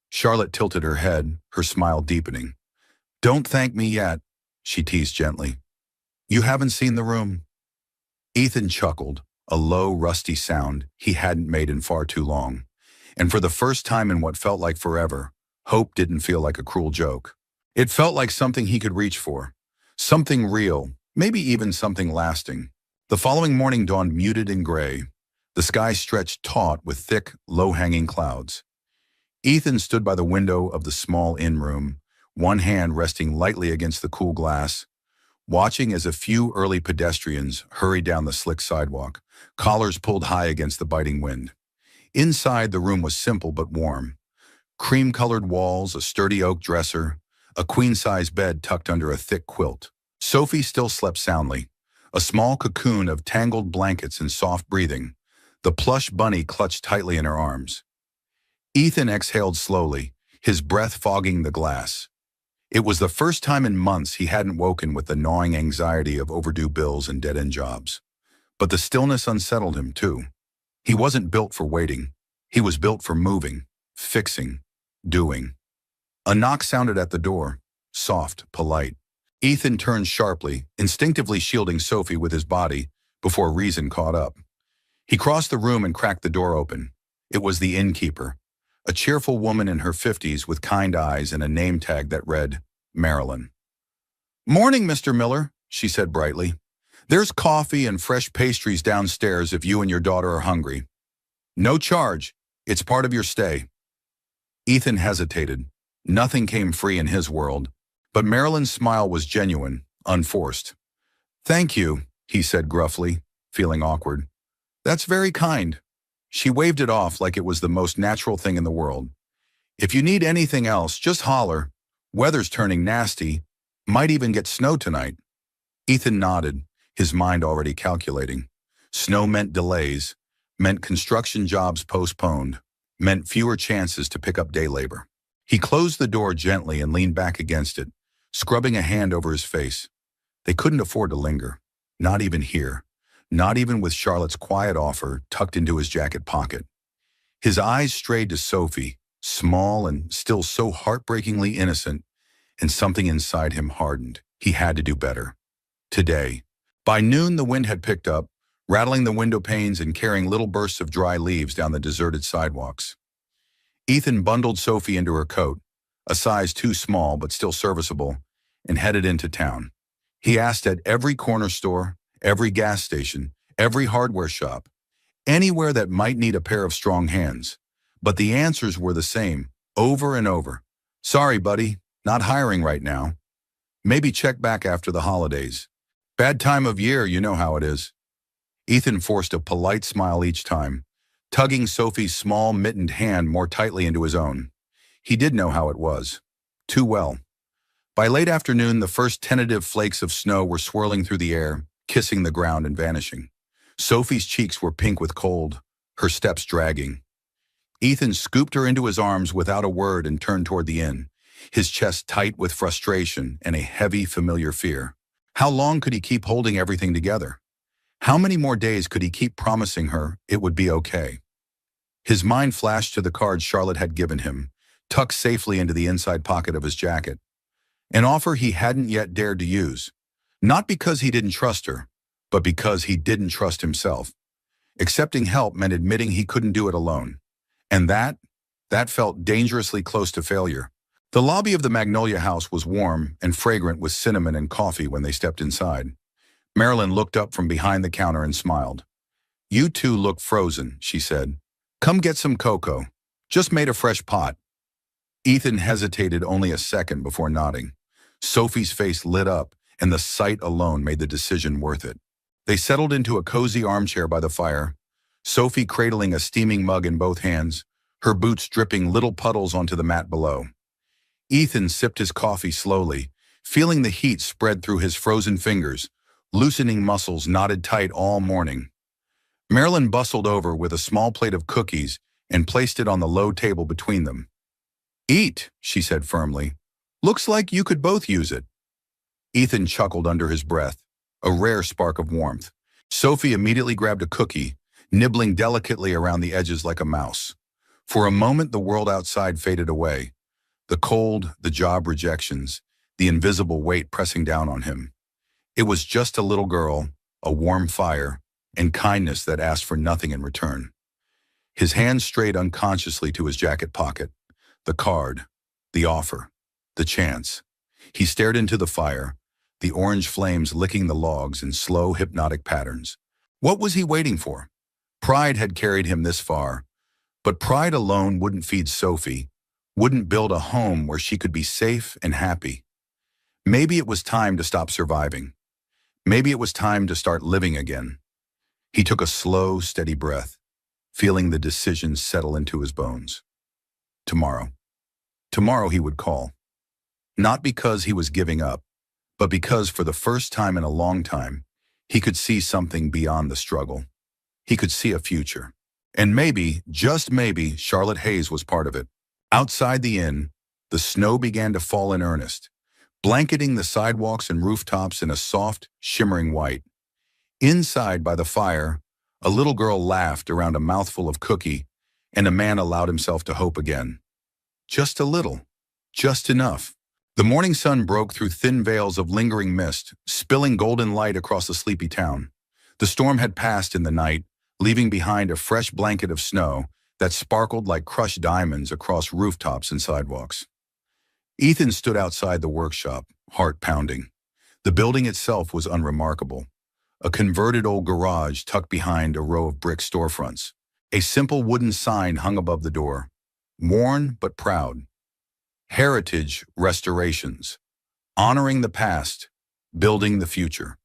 Charlotte tilted her head, her smile deepening. "Don't thank me yet," she teased gently. "You haven't seen the room." Ethan chuckled, a low, rusty sound he hadn't made in far too long. And for the first time in what felt like forever, hope didn't feel like a cruel joke. It felt like something he could reach for. Something real, maybe even something lasting. The following morning dawned muted and gray. The sky stretched taut with thick, low-hanging clouds. Ethan stood by the window of the small inn room, one hand resting lightly against the cool glass, watching as a few early pedestrians hurried down the slick sidewalk, collars pulled high against the biting wind. Inside, the room was simple but warm. Cream-colored walls, a sturdy oak dresser, a queen-size bed tucked under a thick quilt. Sophie still slept soundly, a small cocoon of tangled blankets and soft breathing, the plush bunny clutched tightly in her arms. Ethan exhaled slowly, his breath fogging the glass. It was the first time in months he hadn't woken with the gnawing anxiety of overdue bills and dead-end jobs. But the stillness unsettled him, too. He wasn't built for waiting. He was built for moving, fixing, doing. A knock sounded at the door, soft, polite. Ethan turned sharply, instinctively shielding Sophie with his body, before reason caught up. He crossed the room and cracked the door open. It was the innkeeper, a cheerful woman in her 50s with kind eyes and a name tag that read, Marilyn. "Morning, Mr. Miller," she said brightly. "There's coffee and fresh pastries downstairs if you and your daughter are hungry." No charge. It's part of your stay. Ethan hesitated. Nothing came free in his world. But Marilyn's smile was genuine, unforced. Thank you, he said gruffly, feeling awkward. That's very kind. She waved it off like it was the most natural thing in the world. If you need anything else, just holler. Weather's turning nasty. Might even get snow tonight. Ethan nodded, his mind already calculating. Snow meant delays, meant construction jobs postponed, meant fewer chances to pick up day labor. He closed the door gently and leaned back against it, scrubbing a hand over his face. They couldn't afford to linger, not even here, not even with Charlotte's quiet offer tucked into his jacket pocket. His eyes strayed to Sophie, small and still so heartbreakingly innocent, and something inside him hardened. He had to do better. Today. By noon, the wind had picked up, rattling the window panes and carrying little bursts of dry leaves down the deserted sidewalks. Ethan bundled Sophie into her coat, a size too small but still serviceable, and headed into town. He asked at every corner store, every gas station, every hardware shop, anywhere that might need a pair of strong hands. But the answers were the same, over and over. Sorry, buddy, not hiring right now. Maybe check back after the holidays. Bad time of year, you know how it is. Ethan forced a polite smile each time, tugging Sophie's small, mittened hand more tightly into his own. He did know how it was. Too well. By late afternoon, the first tentative flakes of snow were swirling through the air, kissing the ground and vanishing. Sophie's cheeks were pink with cold, her steps dragging. Ethan scooped her into his arms without a word and turned toward the inn, his chest tight with frustration and a heavy, familiar fear. How long could he keep holding everything together? How many more days could he keep promising her it would be okay? His mind flashed to the card Charlotte had given him, tucked safely into the inside pocket of his jacket. An offer he hadn't yet dared to use, not because he didn't trust her, but because he didn't trust himself. Accepting help meant admitting he couldn't do it alone. And that felt dangerously close to failure. The lobby of the Magnolia House was warm and fragrant with cinnamon and coffee when they stepped inside. Marilyn looked up from behind the counter and smiled. You two look frozen, she said. Come get some cocoa. Just made a fresh pot. Ethan hesitated only a second before nodding. Sophie's face lit up, and the sight alone made the decision worth it. They settled into a cozy armchair by the fire, Sophie cradling a steaming mug in both hands, her boots dripping little puddles onto the mat below. Ethan sipped his coffee slowly, feeling the heat spread through his frozen fingers, loosening muscles knotted tight all morning. Marilyn bustled over with a small plate of cookies and placed it on the low table between them. Eat, she said firmly. Looks like you could both use it. Ethan chuckled under his breath, a rare spark of warmth. Sophie immediately grabbed a cookie, nibbling delicately around the edges like a mouse. For a moment, the world outside faded away. The cold, the job rejections, the invisible weight pressing down on him. It was just a little girl, a warm fire, and kindness that asked for nothing in return. His hand strayed unconsciously to his jacket pocket. The card, the offer, the chance. He stared into the fire, the orange flames licking the logs in slow, hypnotic patterns. What was he waiting for? Pride had carried him this far, but pride alone wouldn't feed Sophie, wouldn't build a home where she could be safe and happy. Maybe it was time to stop surviving. Maybe it was time to start living again. He took a slow, steady breath, feeling the decision settle into his bones. Tomorrow. Tomorrow he would call. Not because he was giving up, but because for the first time in a long time, he could see something beyond the struggle. He could see a future. And maybe, just maybe, Charlotte Hayes was part of it. Outside the inn, the snow began to fall in earnest, blanketing the sidewalks and rooftops in a soft, shimmering white. Inside by the fire, a little girl laughed around a mouthful of cookie, and a man allowed himself to hope again. Just a little. Just enough. The morning sun broke through thin veils of lingering mist, spilling golden light across the sleepy town. The storm had passed in the night, leaving behind a fresh blanket of snow that sparkled like crushed diamonds across rooftops and sidewalks. Ethan stood outside the workshop, heart pounding. The building itself was unremarkable. A converted old garage tucked behind a row of brick storefronts. A simple wooden sign hung above the door. Worn but proud. Heritage Restorations. Honoring the past, building the future.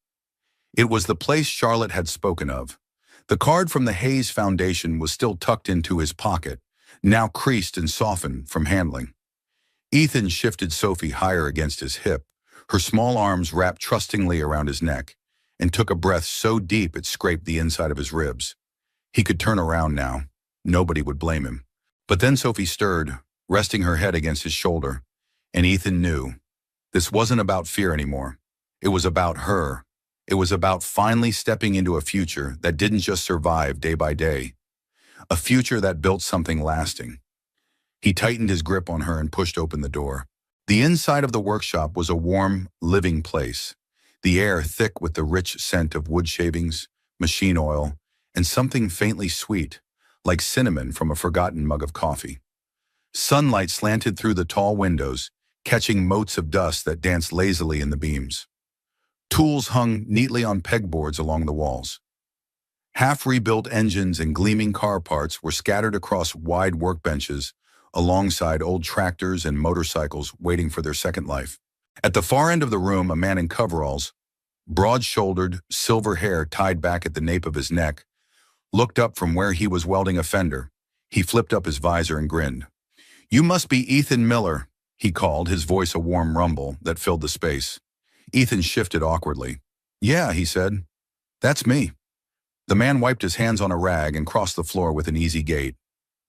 It was the place Charlotte had spoken of. The card from the Hayes Foundation was still tucked into his pocket, now creased and softened from handling. Ethan shifted Sophie higher against his hip, her small arms wrapped trustingly around his neck, and took a breath so deep it scraped the inside of his ribs. He could turn around now. Nobody would blame him. But then Sophie stirred, resting her head against his shoulder, and Ethan knew. This wasn't about fear anymore. It was about her. It was about finally stepping into a future that didn't just survive day by day. A future that built something lasting. He tightened his grip on her and pushed open the door. The inside of the workshop was a warm, living place, the air thick with the rich scent of wood shavings, machine oil, and something faintly sweet, like cinnamon from a forgotten mug of coffee. Sunlight slanted through the tall windows, catching motes of dust that danced lazily in the beams. Tools hung neatly on pegboards along the walls. Half-rebuilt engines and gleaming car parts were scattered across wide workbenches, alongside old tractors and motorcycles waiting for their second life. At the far end of the room, a man in coveralls, broad-shouldered, silver hair tied back at the nape of his neck, looked up from where he was welding a fender. He flipped up his visor and grinned. "You must be Ethan Miller," he called, his voice a warm rumble that filled the space. Ethan shifted awkwardly. "Yeah," he said. "That's me." The man wiped his hands on a rag and crossed the floor with an easy gait.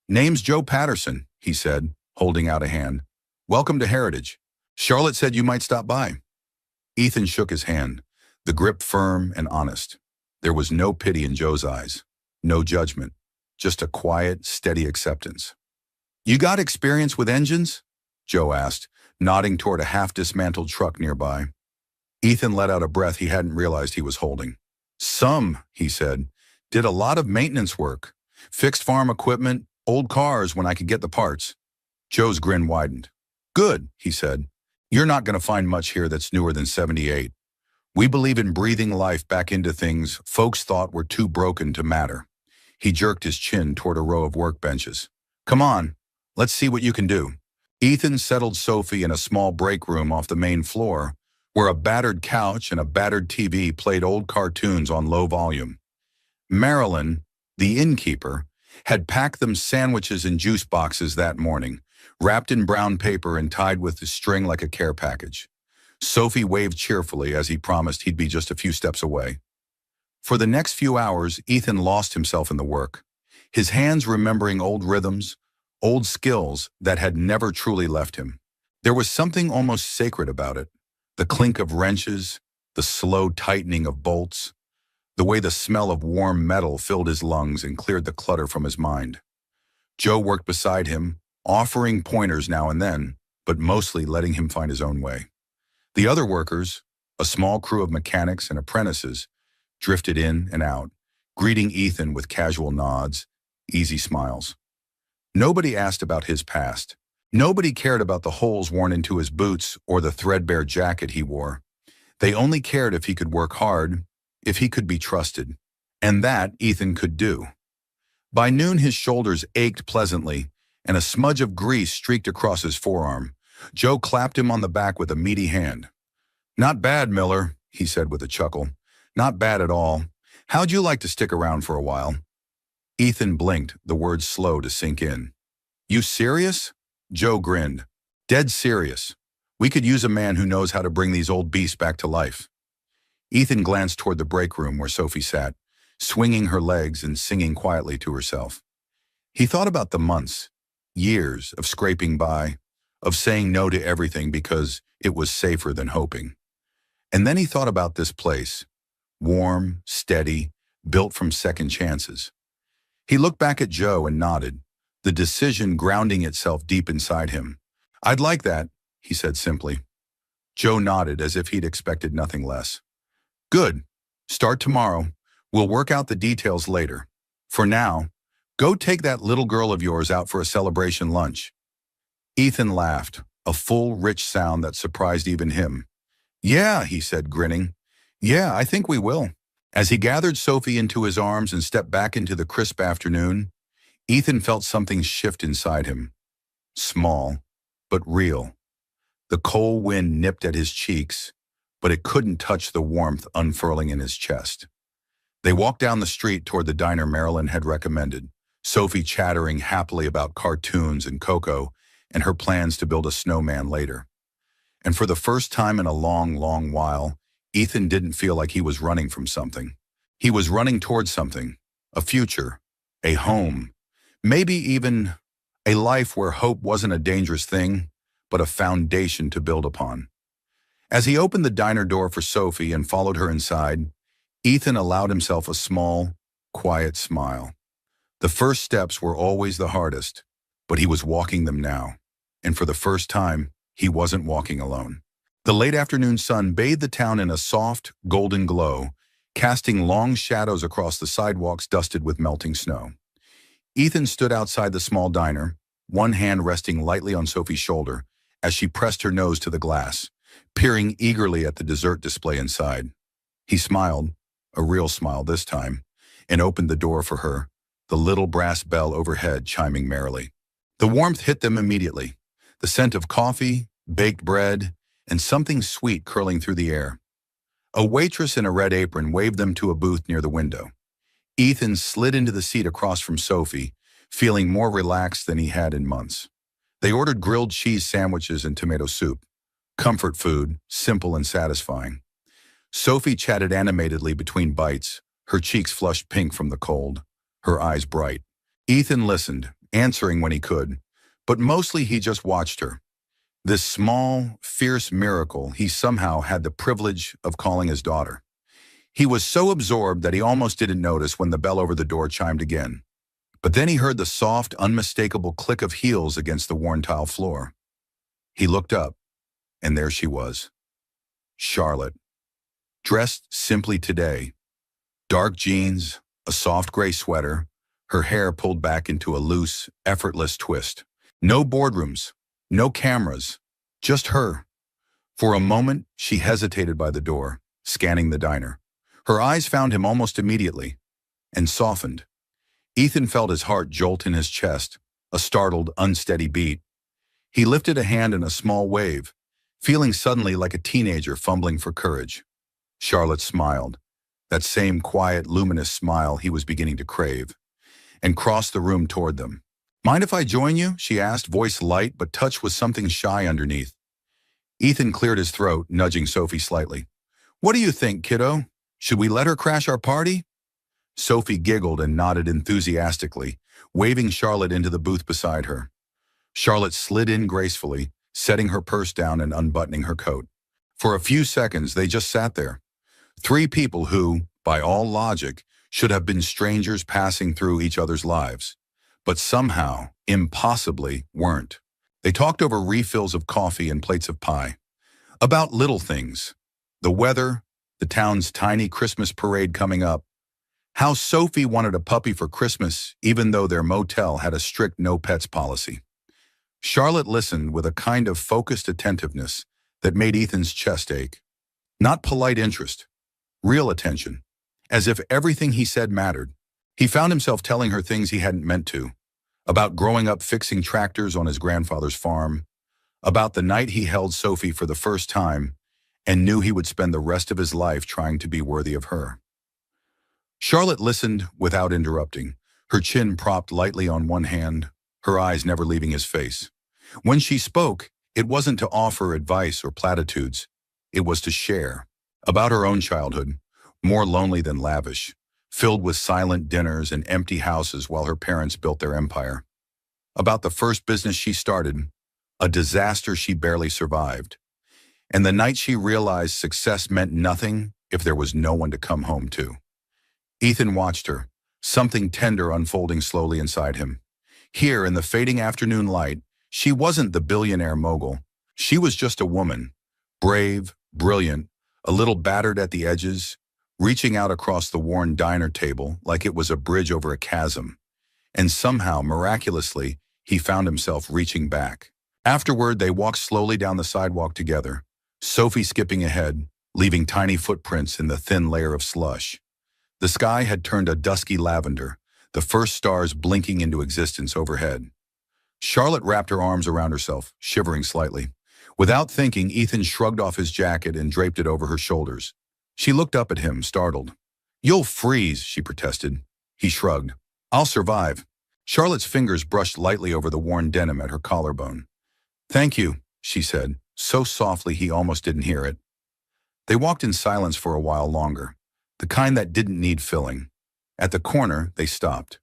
"Name's Joe Patterson," he said, holding out a hand. "Welcome to Heritage. Charlotte said you might stop by." Ethan shook his hand, the grip firm and honest. There was no pity in Joe's eyes, no judgment, just a quiet, steady acceptance. "You got experience with engines?" Joe asked, nodding toward a half-dismantled truck nearby. Ethan let out a breath he hadn't realized he was holding. "Some," he said. "Did a lot of maintenance work. Fixed farm equipment, old cars when I could get the parts." Joe's grin widened. "Good," he said. "You're not going to find much here that's newer than '78. We believe in breathing life back into things folks thought were too broken to matter." He jerked his chin toward a row of workbenches. "Come on, let's see what you can do." Ethan settled Sophie in a small break room off the main floor, where a battered couch and a battered TV played old cartoons on low volume. Marilyn, the innkeeper, had packed them sandwiches and juice boxes that morning, wrapped in brown paper and tied with a string like a care package. Sophie waved cheerfully as he promised he'd be just a few steps away. For the next few hours, Ethan lost himself in the work, his hands remembering old rhythms, old skills that had never truly left him. There was something almost sacred about it. The clink of wrenches, the slow tightening of bolts, the way the smell of warm metal filled his lungs and cleared the clutter from his mind. Joe worked beside him, offering pointers now and then, but mostly letting him find his own way. The other workers, a small crew of mechanics and apprentices, drifted in and out, greeting Ethan with casual nods, easy smiles. Nobody asked about his past. Nobody cared about the holes worn into his boots or the threadbare jacket he wore. They only cared if he could work hard, if he could be trusted. And that Ethan could do. By noon, his shoulders ached pleasantly, and a smudge of grease streaked across his forearm. Joe clapped him on the back with a meaty hand. "Not bad, Miller," he said with a chuckle. "Not bad at all. How'd you like to stick around for a while?" Ethan blinked, the words slow to sink in. "You serious?" Joe grinned. "Dead serious. We could use a man who knows how to bring these old beasts back to life." Ethan glanced toward the break room where Sophie sat, swinging her legs and singing quietly to herself. He thought about the months, years of scraping by, of saying no to everything because it was safer than hoping. And then he thought about this place, warm, steady, built from second chances. He looked back at Joe and nodded, the decision grounding itself deep inside him. "I'd like that," he said simply. Joe nodded as if he'd expected nothing less. "Good. Start tomorrow. We'll work out the details later. For now, go take that little girl of yours out for a celebration lunch." Ethan laughed, a full, rich sound that surprised even him. "Yeah," he said, grinning. "Yeah, I think we will." As he gathered Sophie into his arms and stepped back into the crisp afternoon, Ethan felt something shift inside him. Small, but real. The cold wind nipped at his cheeks, but it couldn't touch the warmth unfurling in his chest. They walked down the street toward the diner Marilyn had recommended, Sophie chattering happily about cartoons and Coco and her plans to build a snowman later. And for the first time in a long, long while, Ethan didn't feel like he was running from something. He was running towards something, a future, a home, maybe even a life where hope wasn't a dangerous thing, but a foundation to build upon. As he opened the diner door for Sophie and followed her inside, Ethan allowed himself a small, quiet smile. The first steps were always the hardest, but he was walking them now. And for the first time, he wasn't walking alone. The late afternoon sun bathed the town in a soft, golden glow, casting long shadows across the sidewalks dusted with melting snow. Ethan stood outside the small diner, one hand resting lightly on Sophie's shoulder as she pressed her nose to the glass, peering eagerly at the dessert display inside. He smiled, a real smile this time, and opened the door for her, the little brass bell overhead chiming merrily. The warmth hit them immediately, the scent of coffee, baked bread, and something sweet curling through the air. A waitress in a red apron waved them to a booth near the window. Ethan slid into the seat across from Sophie, feeling more relaxed than he had in months. They ordered grilled cheese sandwiches and tomato soup. Comfort food, simple and satisfying. Sophie chatted animatedly between bites, her cheeks flushed pink from the cold, her eyes bright. Ethan listened, answering when he could, but mostly he just watched her. This small, fierce miracle he somehow had the privilege of calling his daughter. He was so absorbed that he almost didn't notice when the bell over the door chimed again. But then he heard the soft, unmistakable click of heels against the worn tile floor. He looked up, and there she was. Charlotte. Dressed simply today. Dark jeans, a soft gray sweater, her hair pulled back into a loose, effortless twist. No boardrooms, no cameras, just her. For a moment, she hesitated by the door, scanning the diner. Her eyes found him almost immediately, and softened. Ethan felt his heart jolt in his chest, a startled, unsteady beat. He lifted a hand in a small wave, feeling suddenly like a teenager fumbling for courage. Charlotte smiled, that same quiet, luminous smile he was beginning to crave, and crossed the room toward them. "Mind if I join you?" she asked, voice light but touched with something shy underneath. Ethan cleared his throat, nudging Sophie slightly. "What do you think, kiddo? Should we let her crash our party?" Sophie giggled and nodded enthusiastically, waving Charlotte into the booth beside her. Charlotte slid in gracefully, setting her purse down and unbuttoning her coat. For a few seconds, they just sat there. Three people who, by all logic, should have been strangers passing through each other's lives, but somehow, impossibly, weren't. They talked over refills of coffee and plates of pie. About little things. The weather, the town's tiny Christmas parade coming up, how Sophie wanted a puppy for Christmas even though their motel had a strict no-pets policy. Charlotte listened with a kind of focused attentiveness that made Ethan's chest ache. Not polite interest, real attention, as if everything he said mattered. He found himself telling her things he hadn't meant to, about growing up fixing tractors on his grandfather's farm, about the night he held Sophie for the first time and knew he would spend the rest of his life trying to be worthy of her. Charlotte listened without interrupting, her chin propped lightly on one hand, her eyes never leaving his face. When she spoke, it wasn't to offer advice or platitudes. It was to share. About her own childhood, more lonely than lavish, filled with silent dinners and empty houses while her parents built their empire. About the first business she started, a disaster she barely survived. And the night she realized success meant nothing if there was no one to come home to. Ethan watched her, something tender unfolding slowly inside him. Here, in the fading afternoon light, she wasn't the billionaire mogul. She was just a woman, brave, brilliant, a little battered at the edges, reaching out across the worn diner table like it was a bridge over a chasm. And somehow, miraculously, he found himself reaching back. Afterward, they walked slowly down the sidewalk together, Sophie skipping ahead, leaving tiny footprints in the thin layer of slush. The sky had turned a dusky lavender, the first stars blinking into existence overhead. Charlotte wrapped her arms around herself, shivering slightly. Without thinking, Ethan shrugged off his jacket and draped it over her shoulders. She looked up at him, startled. "You'll freeze," she protested. He shrugged. "I'll survive." Charlotte's fingers brushed lightly over the worn denim at her collarbone. "Thank you," she said, so softly he almost didn't hear it. They walked in silence for a while longer, the kind that didn't need filling. At the corner, they stopped.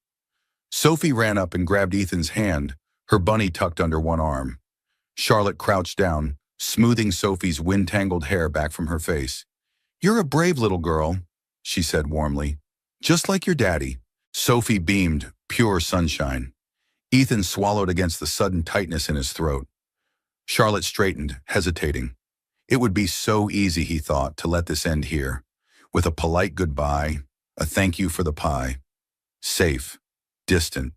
Sophie ran up and grabbed Ethan's hand, her bunny tucked under one arm. Charlotte crouched down, smoothing Sophie's wind-tangled hair back from her face. "You're a brave little girl," she said warmly. "Just like your daddy." Sophie beamed, pure sunshine. Ethan swallowed against the sudden tightness in his throat. Charlotte straightened, hesitating. It would be so easy, he thought, to let this end here, with a polite goodbye, a thank you for the pie. Safe, distant.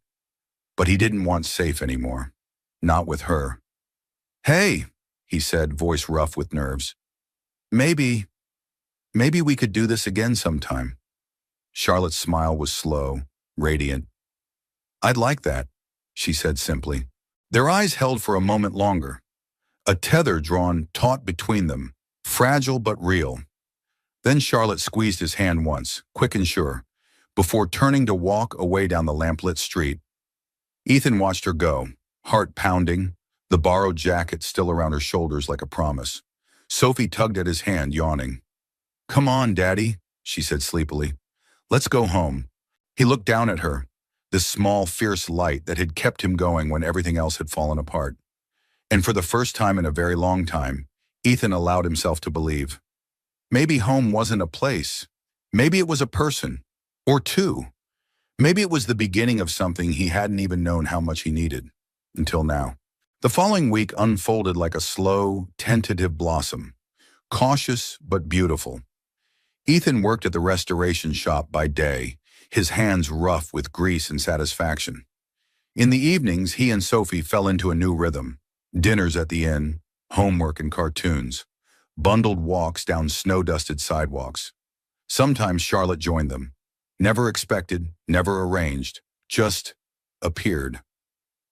But he didn't want safe anymore. Not with her. "Hey," he said, voice rough with nerves. Maybe we could do this again sometime." Charlotte's smile was slow, radiant. "I'd like that," she said simply. Their eyes held for a moment longer. A tether drawn taut between them, fragile but real. Then Charlotte squeezed his hand once, quick and sure, before turning to walk away down the lamplit street. Ethan watched her go, heart pounding, the borrowed jacket still around her shoulders like a promise. Sophie tugged at his hand, yawning. "Come on, Daddy," she said sleepily. "Let's go home." He looked down at her, this small, fierce light that had kept him going when everything else had fallen apart. And for the first time in a very long time, Ethan allowed himself to believe. Maybe home wasn't a place. Maybe it was a person. Or two. Maybe it was the beginning of something he hadn't even known how much he needed. Until now. The following week unfolded like a slow, tentative blossom. Cautious but beautiful. Ethan worked at the restoration shop by day, his hands rough with grease and satisfaction. In the evenings, he and Sophie fell into a new rhythm. Dinners at the inn, homework and cartoons, bundled walks down snow-dusted sidewalks. Sometimes Charlotte joined them. Never expected, never arranged, just appeared.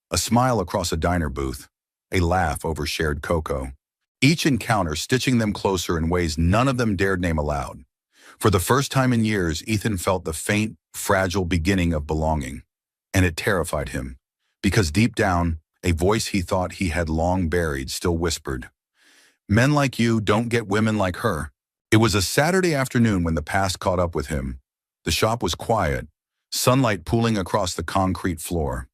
A smile across a diner booth, a laugh over shared cocoa. Each encounter stitching them closer in ways none of them dared name aloud. For the first time in years, Ethan felt the faint, fragile beginning of belonging. And it terrified him, because deep down, a voice he thought he had long buried still whispered, "Men like you don't get women like her." It was a Saturday afternoon when the past caught up with him. The shop was quiet, sunlight pooling across the concrete floor.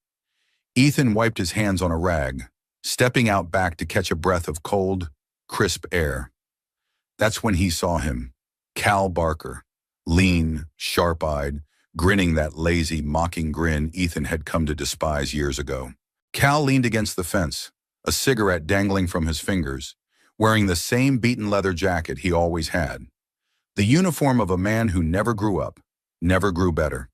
Ethan wiped his hands on a rag, stepping out back to catch a breath of cold, crisp air. That's when he saw him, Cal Barker, lean, sharp-eyed, grinning that lazy, mocking grin Ethan had come to despise years ago. Cal leaned against the fence, a cigarette dangling from his fingers, wearing the same beaten leather jacket he always had. The uniform of a man who never grew up, never grew better.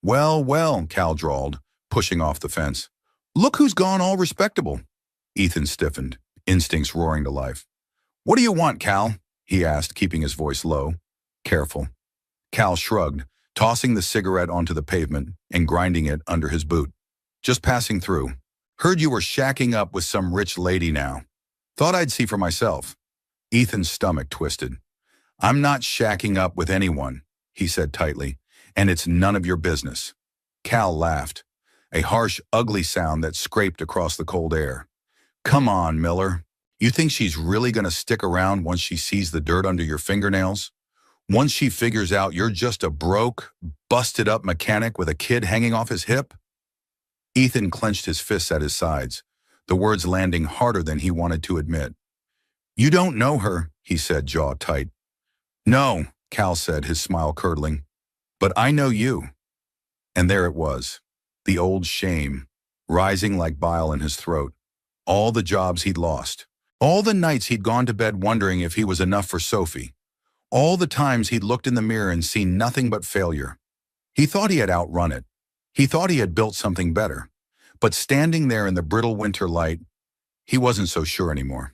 "Well, well," Cal drawled, pushing off the fence. "Look who's gone all respectable." Ethan stiffened, instincts roaring to life. "What do you want, Cal?" he asked, keeping his voice low. "Careful." Cal shrugged, tossing the cigarette onto the pavement and grinding it under his boot. "Just passing through. Heard you were shacking up with some rich lady now. Thought I'd see for myself." Ethan's stomach twisted. "I'm not shacking up with anyone," he said tightly, "and it's none of your business." Cal laughed, a harsh, ugly sound that scraped across the cold air. "Come on, Miller. You think she's really going to stick around once she sees the dirt under your fingernails? Once she figures out you're just a broke, busted-up mechanic with a kid hanging off his hip?" Ethan clenched his fists at his sides, the words landing harder than he wanted to admit. "You don't know her," he said, jaw tight. "No," Cal said, his smile curdling. "But I know you." And there it was, the old shame, rising like bile in his throat. All the jobs he'd lost. All the nights he'd gone to bed wondering if he was enough for Sophie. All the times he'd looked in the mirror and seen nothing but failure. He thought he had outrun it. He thought he had built something better. But standing there in the brittle winter light, he wasn't so sure anymore.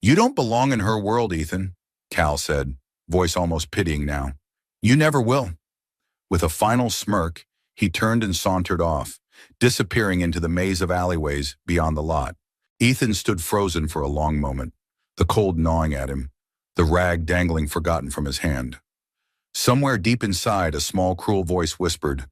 "You don't belong in her world, Ethan," Cal said, voice almost pitying now. "You never will." With a final smirk, He turned and sauntered off, disappearing into the maze of alleyways beyond the lot. Ethan stood frozen for a long moment, the cold gnawing at him, the rag dangling forgotten from his hand. Somewhere deep inside, a small, cruel voice whispered,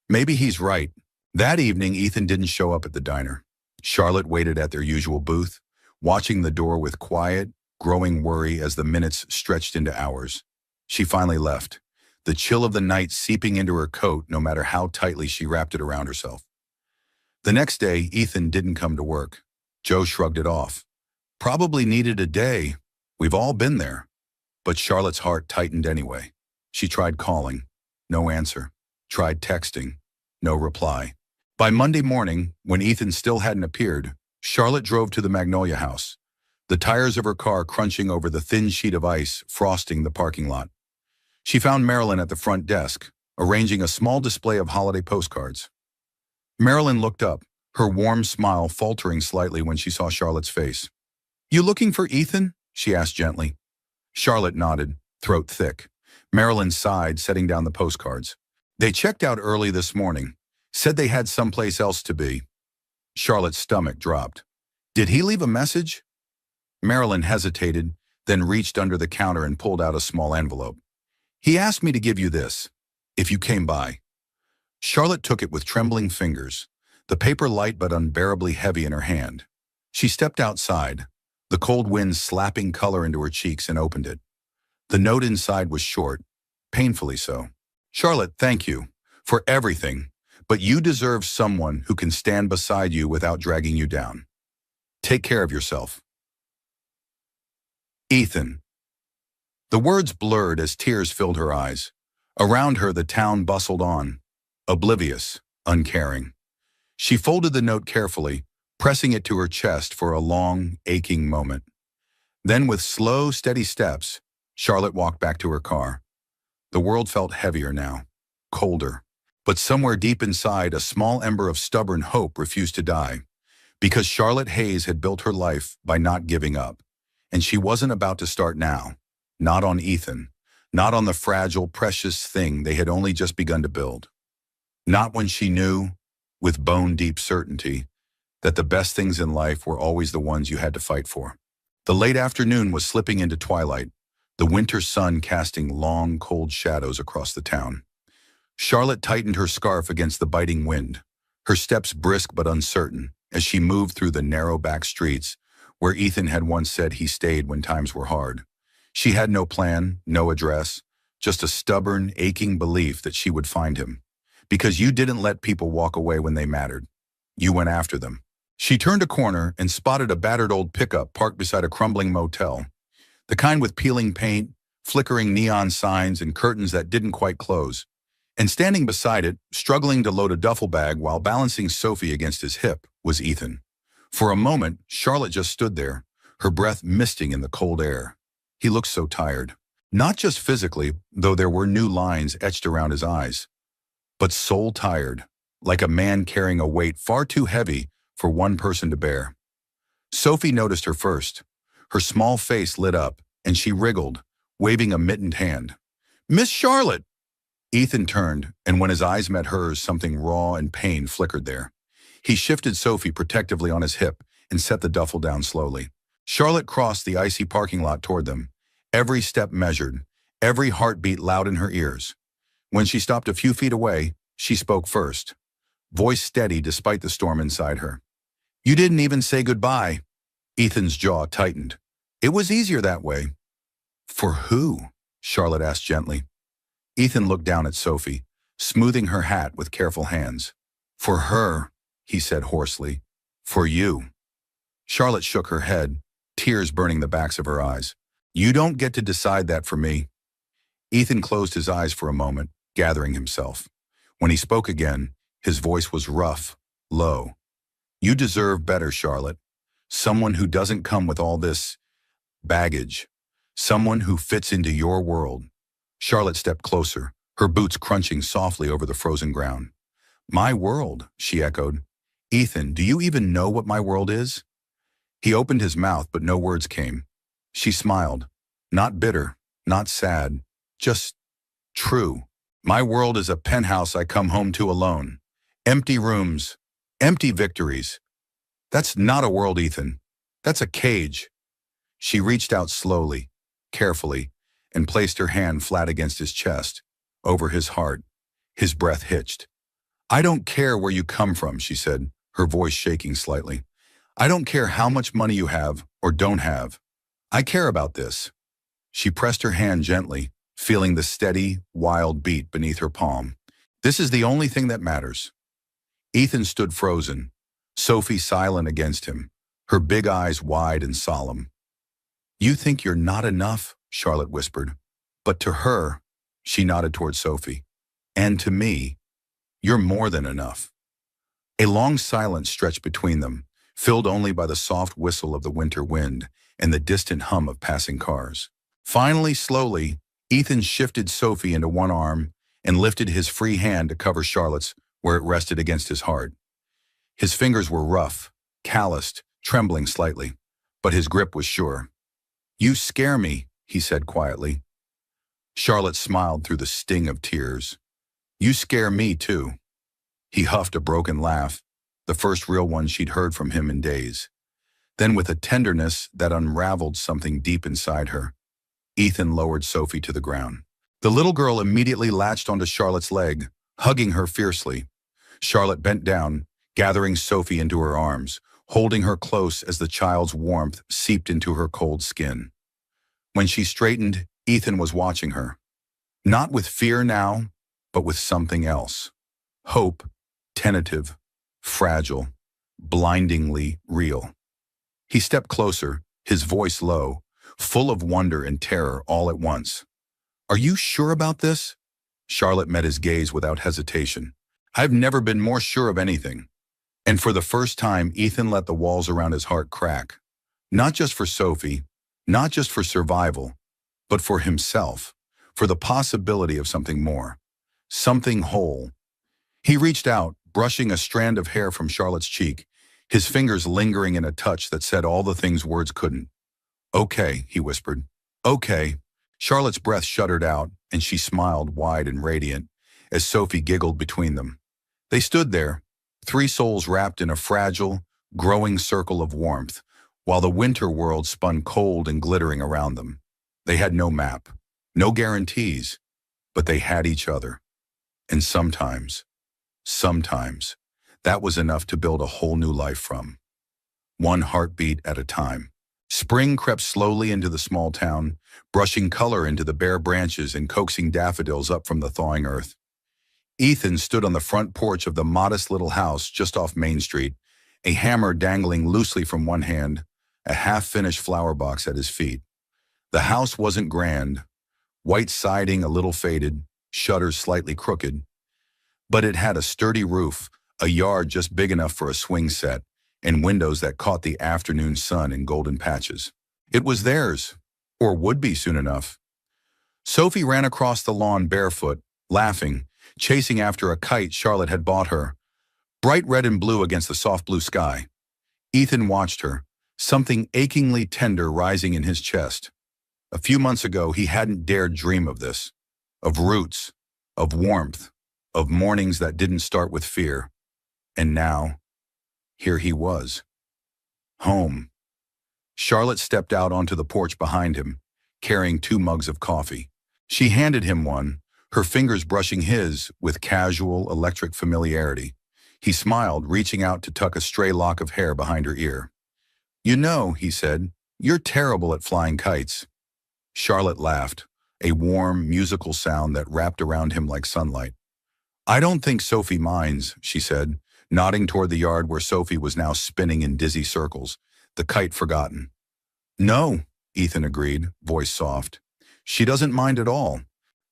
"Maybe he's right." That evening, Ethan didn't show up at the diner. Charlotte waited at their usual booth, watching the door with quiet, growing worry as the minutes stretched into hours. She finally left, the chill of the night seeping into her coat no matter how tightly she wrapped it around herself. The next day, Ethan didn't come to work. Joe shrugged it off. Probably needed a day. We've all been there. But Charlotte's heart tightened anyway. She tried calling. No answer. Tried texting. No reply. By Monday morning, when Ethan still hadn't appeared, Charlotte drove to the Magnolia House, the tires of her car crunching over the thin sheet of ice frosting the parking lot. She found Marilyn at the front desk, arranging a small display of holiday postcards. Marilyn looked up, her warm smile faltering slightly when she saw Charlotte's face. "You looking for Ethan?" she asked gently. Charlotte nodded, throat thick. Marilyn sighed, setting down the postcards. "They checked out early this morning. Said they had someplace else to be." Charlotte's stomach dropped. "Did he leave a message?" Marilyn hesitated, then reached under the counter and pulled out a small envelope. "He asked me to give you this, if you came by." Charlotte took it with trembling fingers, the paper light but unbearably heavy in her hand. She stepped outside, the cold wind slapping color into her cheeks, and opened it. The note inside was short, painfully so. "Charlotte, thank you for everything, but you deserve someone who can stand beside you without dragging you down. Take care of yourself. Ethan." The words blurred as tears filled her eyes. Around her, the town bustled on, oblivious, uncaring. She folded the note carefully, pressing it to her chest for a long, aching moment. Then, with slow, steady steps, Charlotte walked back to her car. The world felt heavier now, colder. But somewhere deep inside, a small ember of stubborn hope refused to die, because Charlotte Hayes had built her life by not giving up. And she wasn't about to start now. Not on Ethan. Not on the fragile, precious thing they had only just begun to build. Not when she knew, with bone-deep certainty, that the best things in life were always the ones you had to fight for. The late afternoon was slipping into twilight, the winter sun casting long, cold shadows across the town. Charlotte tightened her scarf against the biting wind, her steps brisk but uncertain, as she moved through the narrow back streets where Ethan had once said he stayed when times were hard. She had no plan, no address, just a stubborn, aching belief that she would find him. Because you didn't let people walk away when they mattered. You went after them. She turned a corner and spotted a battered old pickup parked beside a crumbling motel. The kind with peeling paint, flickering neon signs, and curtains that didn't quite close. And standing beside it, struggling to load a duffel bag while balancing Sophie against his hip, was Ethan. For a moment, Charlotte just stood there, her breath misting in the cold air. He looked so tired. Not just physically, though there were new lines etched around his eyes, but soul tired, like a man carrying a weight far too heavy for one person to bear. Sophie noticed her first. Her small face lit up, and she wriggled, waving a mittened hand. "Miss Charlotte!" Ethan turned, and when his eyes met hers, something raw and pain flickered there. He shifted Sophie protectively on his hip and set the duffel down slowly. Charlotte crossed the icy parking lot toward them, every step measured, every heartbeat loud in her ears. When she stopped a few feet away, she spoke first, voice steady despite the storm inside her. "You didn't even say goodbye." Ethan's jaw tightened. "It was easier that way." "For who?" Charlotte asked gently. Ethan looked down at Sophie, smoothing her hat with careful hands. "For her," he said hoarsely. "For you." Charlotte shook her head, tears burning the backs of her eyes. "You don't get to decide that for me." Ethan closed his eyes for a moment, gathering himself. When he spoke again, his voice was rough, low. "You deserve better, Charlotte. Someone who doesn't come with all this baggage. Someone who fits into your world." Charlotte stepped closer, her boots crunching softly over the frozen ground. "My world," she echoed. "Ethan, do you even know what my world is?" He opened his mouth, but no words came. She smiled. Not bitter, not sad, just true. My world is a penthouse I come home to alone. Empty rooms, empty victories. That's not a world, Ethan. That's a cage. She reached out slowly, carefully, and placed her hand flat against his chest, over his heart. His breath hitched. I don't care where you come from, she said, her voice shaking slightly. I don't care how much money you have or don't have. I care about this. She pressed her hand gently, feeling the steady, wild beat beneath her palm. This is the only thing that matters. Ethan stood frozen, Sophie silent against him, her big eyes wide and solemn. You think you're not enough, Charlotte whispered. But to her, she nodded toward Sophie. And to me, you're more than enough. A long silence stretched between them, filled only by the soft whistle of the winter wind and the distant hum of passing cars. Finally, slowly, Ethan shifted Sophie into one arm and lifted his free hand to cover Charlotte's where it rested against his heart. His fingers were rough, calloused, trembling slightly, but his grip was sure. You scare me, he said quietly. Charlotte smiled through the sting of tears. You scare me too. He huffed a broken laugh, the first real one she'd heard from him in days. Then with a tenderness that unraveled something deep inside her, Ethan lowered Sophie to the ground. The little girl immediately latched onto Charlotte's leg, hugging her fiercely. Charlotte bent down, gathering Sophie into her arms, holding her close as the child's warmth seeped into her cold skin. When she straightened, Ethan was watching her. Not with fear now, but with something else. Hope, tentative, fragile, blindingly real. He stepped closer, his voice low, full of wonder and terror all at once. Are you sure about this? Charlotte met his gaze without hesitation. I've never been more sure of anything. And for the first time, Ethan let the walls around his heart crack. Not just for Sophie, not just for survival, but for himself, for the possibility of something more, something whole. He reached out, brushing a strand of hair from Charlotte's cheek, his fingers lingering in a touch that said all the things words couldn't. Okay, he whispered. Okay. Charlotte's breath shuddered out, and she smiled wide and radiant as Sophie giggled between them. They stood there, three souls wrapped in a fragile, growing circle of warmth, while the winter world spun cold and glittering around them. They had no map, no guarantees, but they had each other. And sometimes, that was enough to build a whole new life from. One heartbeat at a time. Spring crept slowly into the small town, brushing color into the bare branches and coaxing daffodils up from the thawing earth. Ethan stood on the front porch of the modest little house just off Main Street, a hammer dangling loosely from one hand, a half-finished flower box at his feet. The house wasn't grand, white siding a little faded, shutters slightly crooked, but it had a sturdy roof, a yard just big enough for a swing set, and windows that caught the afternoon sun in golden patches. It was theirs, or would be soon enough. Sophie ran across the lawn barefoot, laughing, chasing after a kite Charlotte had bought her, bright red and blue against the soft blue sky. Ethan watched her, something achingly tender rising in his chest. A few months ago, he hadn't dared dream of this, of roots, of warmth, of mornings that didn't start with fear. And now, here he was. Home. Charlotte stepped out onto the porch behind him, carrying 2 mugs of coffee. She handed him one, her fingers brushing his with casual, electric familiarity. He smiled, reaching out to tuck a stray lock of hair behind her ear. You know, he said, you're terrible at flying kites. Charlotte laughed, a warm, musical sound that wrapped around him like sunlight. I don't think Sophie minds, she said, nodding toward the yard where Sophie was now spinning in dizzy circles, the kite forgotten. No, Ethan agreed, voice soft. She doesn't mind at all.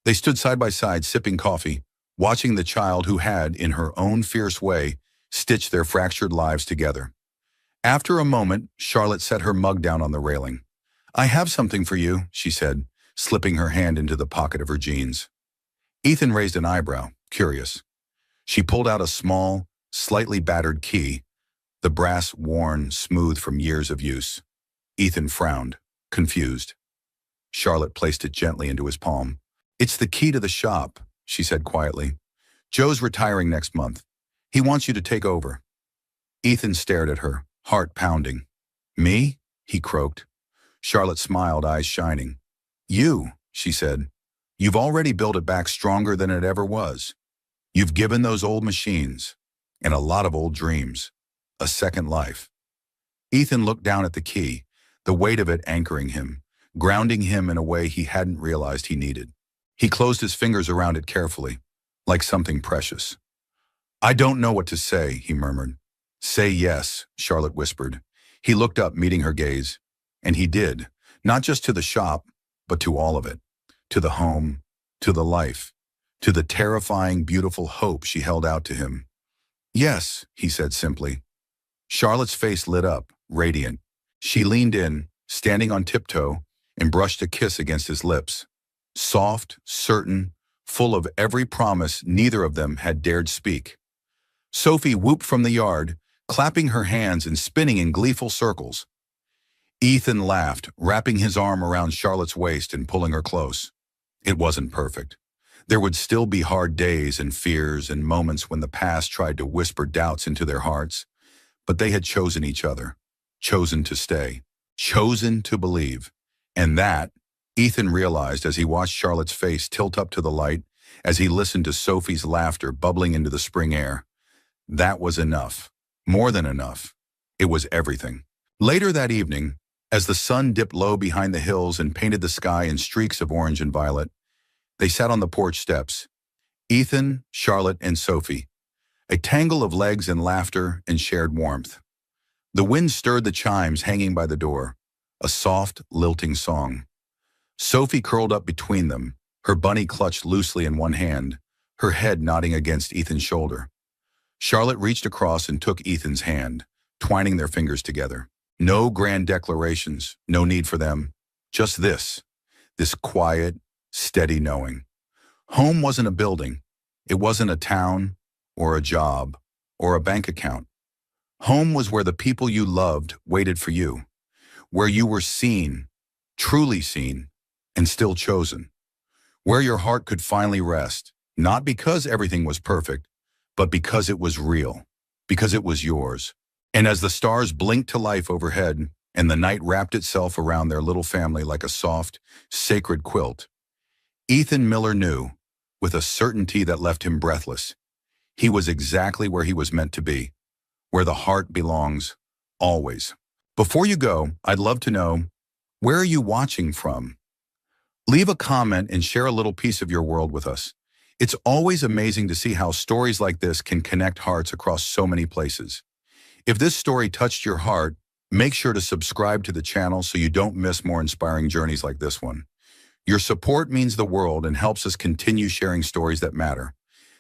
They stood side by side, sipping coffee, watching the child who had, in her own fierce way, stitched their fractured lives together. After a moment, Charlotte set her mug down on the railing. I have something for you, she said, slipping her hand into the pocket of her jeans. Ethan raised an eyebrow, curious. She pulled out a small, slightly battered key, the brass worn, smooth from years of use. Ethan frowned, confused. Charlotte placed it gently into his palm. It's the key to the shop, she said quietly. Joe's retiring next month. He wants you to take over. Ethan stared at her, heart pounding. Me? He croaked. Charlotte smiled, eyes shining. You, she said. You've already built it back stronger than it ever was. You've given those old machines, and a lot of old dreams, a second life. Ethan looked down at the key, the weight of it anchoring him, grounding him in a way he hadn't realized he needed. He closed his fingers around it carefully, like something precious. I don't know what to say, he murmured. Say yes, Charlotte whispered. He looked up, meeting her gaze. And he did, not just to the shop, but to all of it. To the home, to the life, to the terrifying, beautiful hope she held out to him. Yes, he said simply. Charlotte's face lit up, radiant. She leaned in, standing on tiptoe, and brushed a kiss against his lips. Soft, certain, full of every promise neither of them had dared speak. Sophie whooped from the yard, clapping her hands and spinning in gleeful circles. Ethan laughed, wrapping his arm around Charlotte's waist and pulling her close. It wasn't perfect. There would still be hard days and fears and moments when the past tried to whisper doubts into their hearts. But they had chosen each other, chosen to stay, chosen to believe. And that, Ethan realized as he watched Charlotte's face tilt up to the light, as he listened to Sophie's laughter bubbling into the spring air. That was enough. More than enough. It was everything. Later that evening, as the sun dipped low behind the hills and painted the sky in streaks of orange and violet, they sat on the porch steps. Ethan, Charlotte, and Sophie. A tangle of legs and laughter and shared warmth. The wind stirred the chimes hanging by the door, a soft, lilting song. Sophie curled up between them, her bunny clutched loosely in one hand, her head nodding against Ethan's shoulder. Charlotte reached across and took Ethan's hand, twining their fingers together. No grand declarations, no need for them. Just this quiet, steady knowing. Home wasn't a building. It wasn't a town, or a job, or a bank account. Home was where the people you loved waited for you, where you were seen, truly seen, and still chosen, where your heart could finally rest, not because everything was perfect, but because it was real, because it was yours. And as the stars blinked to life overhead and the night wrapped itself around their little family like a soft, sacred quilt, Ethan Miller knew, with a certainty that left him breathless, he was exactly where he was meant to be, where the heart belongs, always. Before you go, I'd love to know, where are you watching from? Leave a comment and share a little piece of your world with us. It's always amazing to see how stories like this can connect hearts across so many places. If this story touched your heart, make sure to subscribe to the channel so you don't miss more inspiring journeys like this one. Your support means the world and helps us continue sharing stories that matter.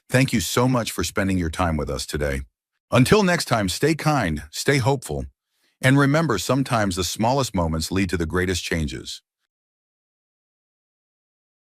Thank you so much for spending your time with us today. Until next time, stay kind, stay hopeful, and remember, sometimes the smallest moments lead to the greatest changes.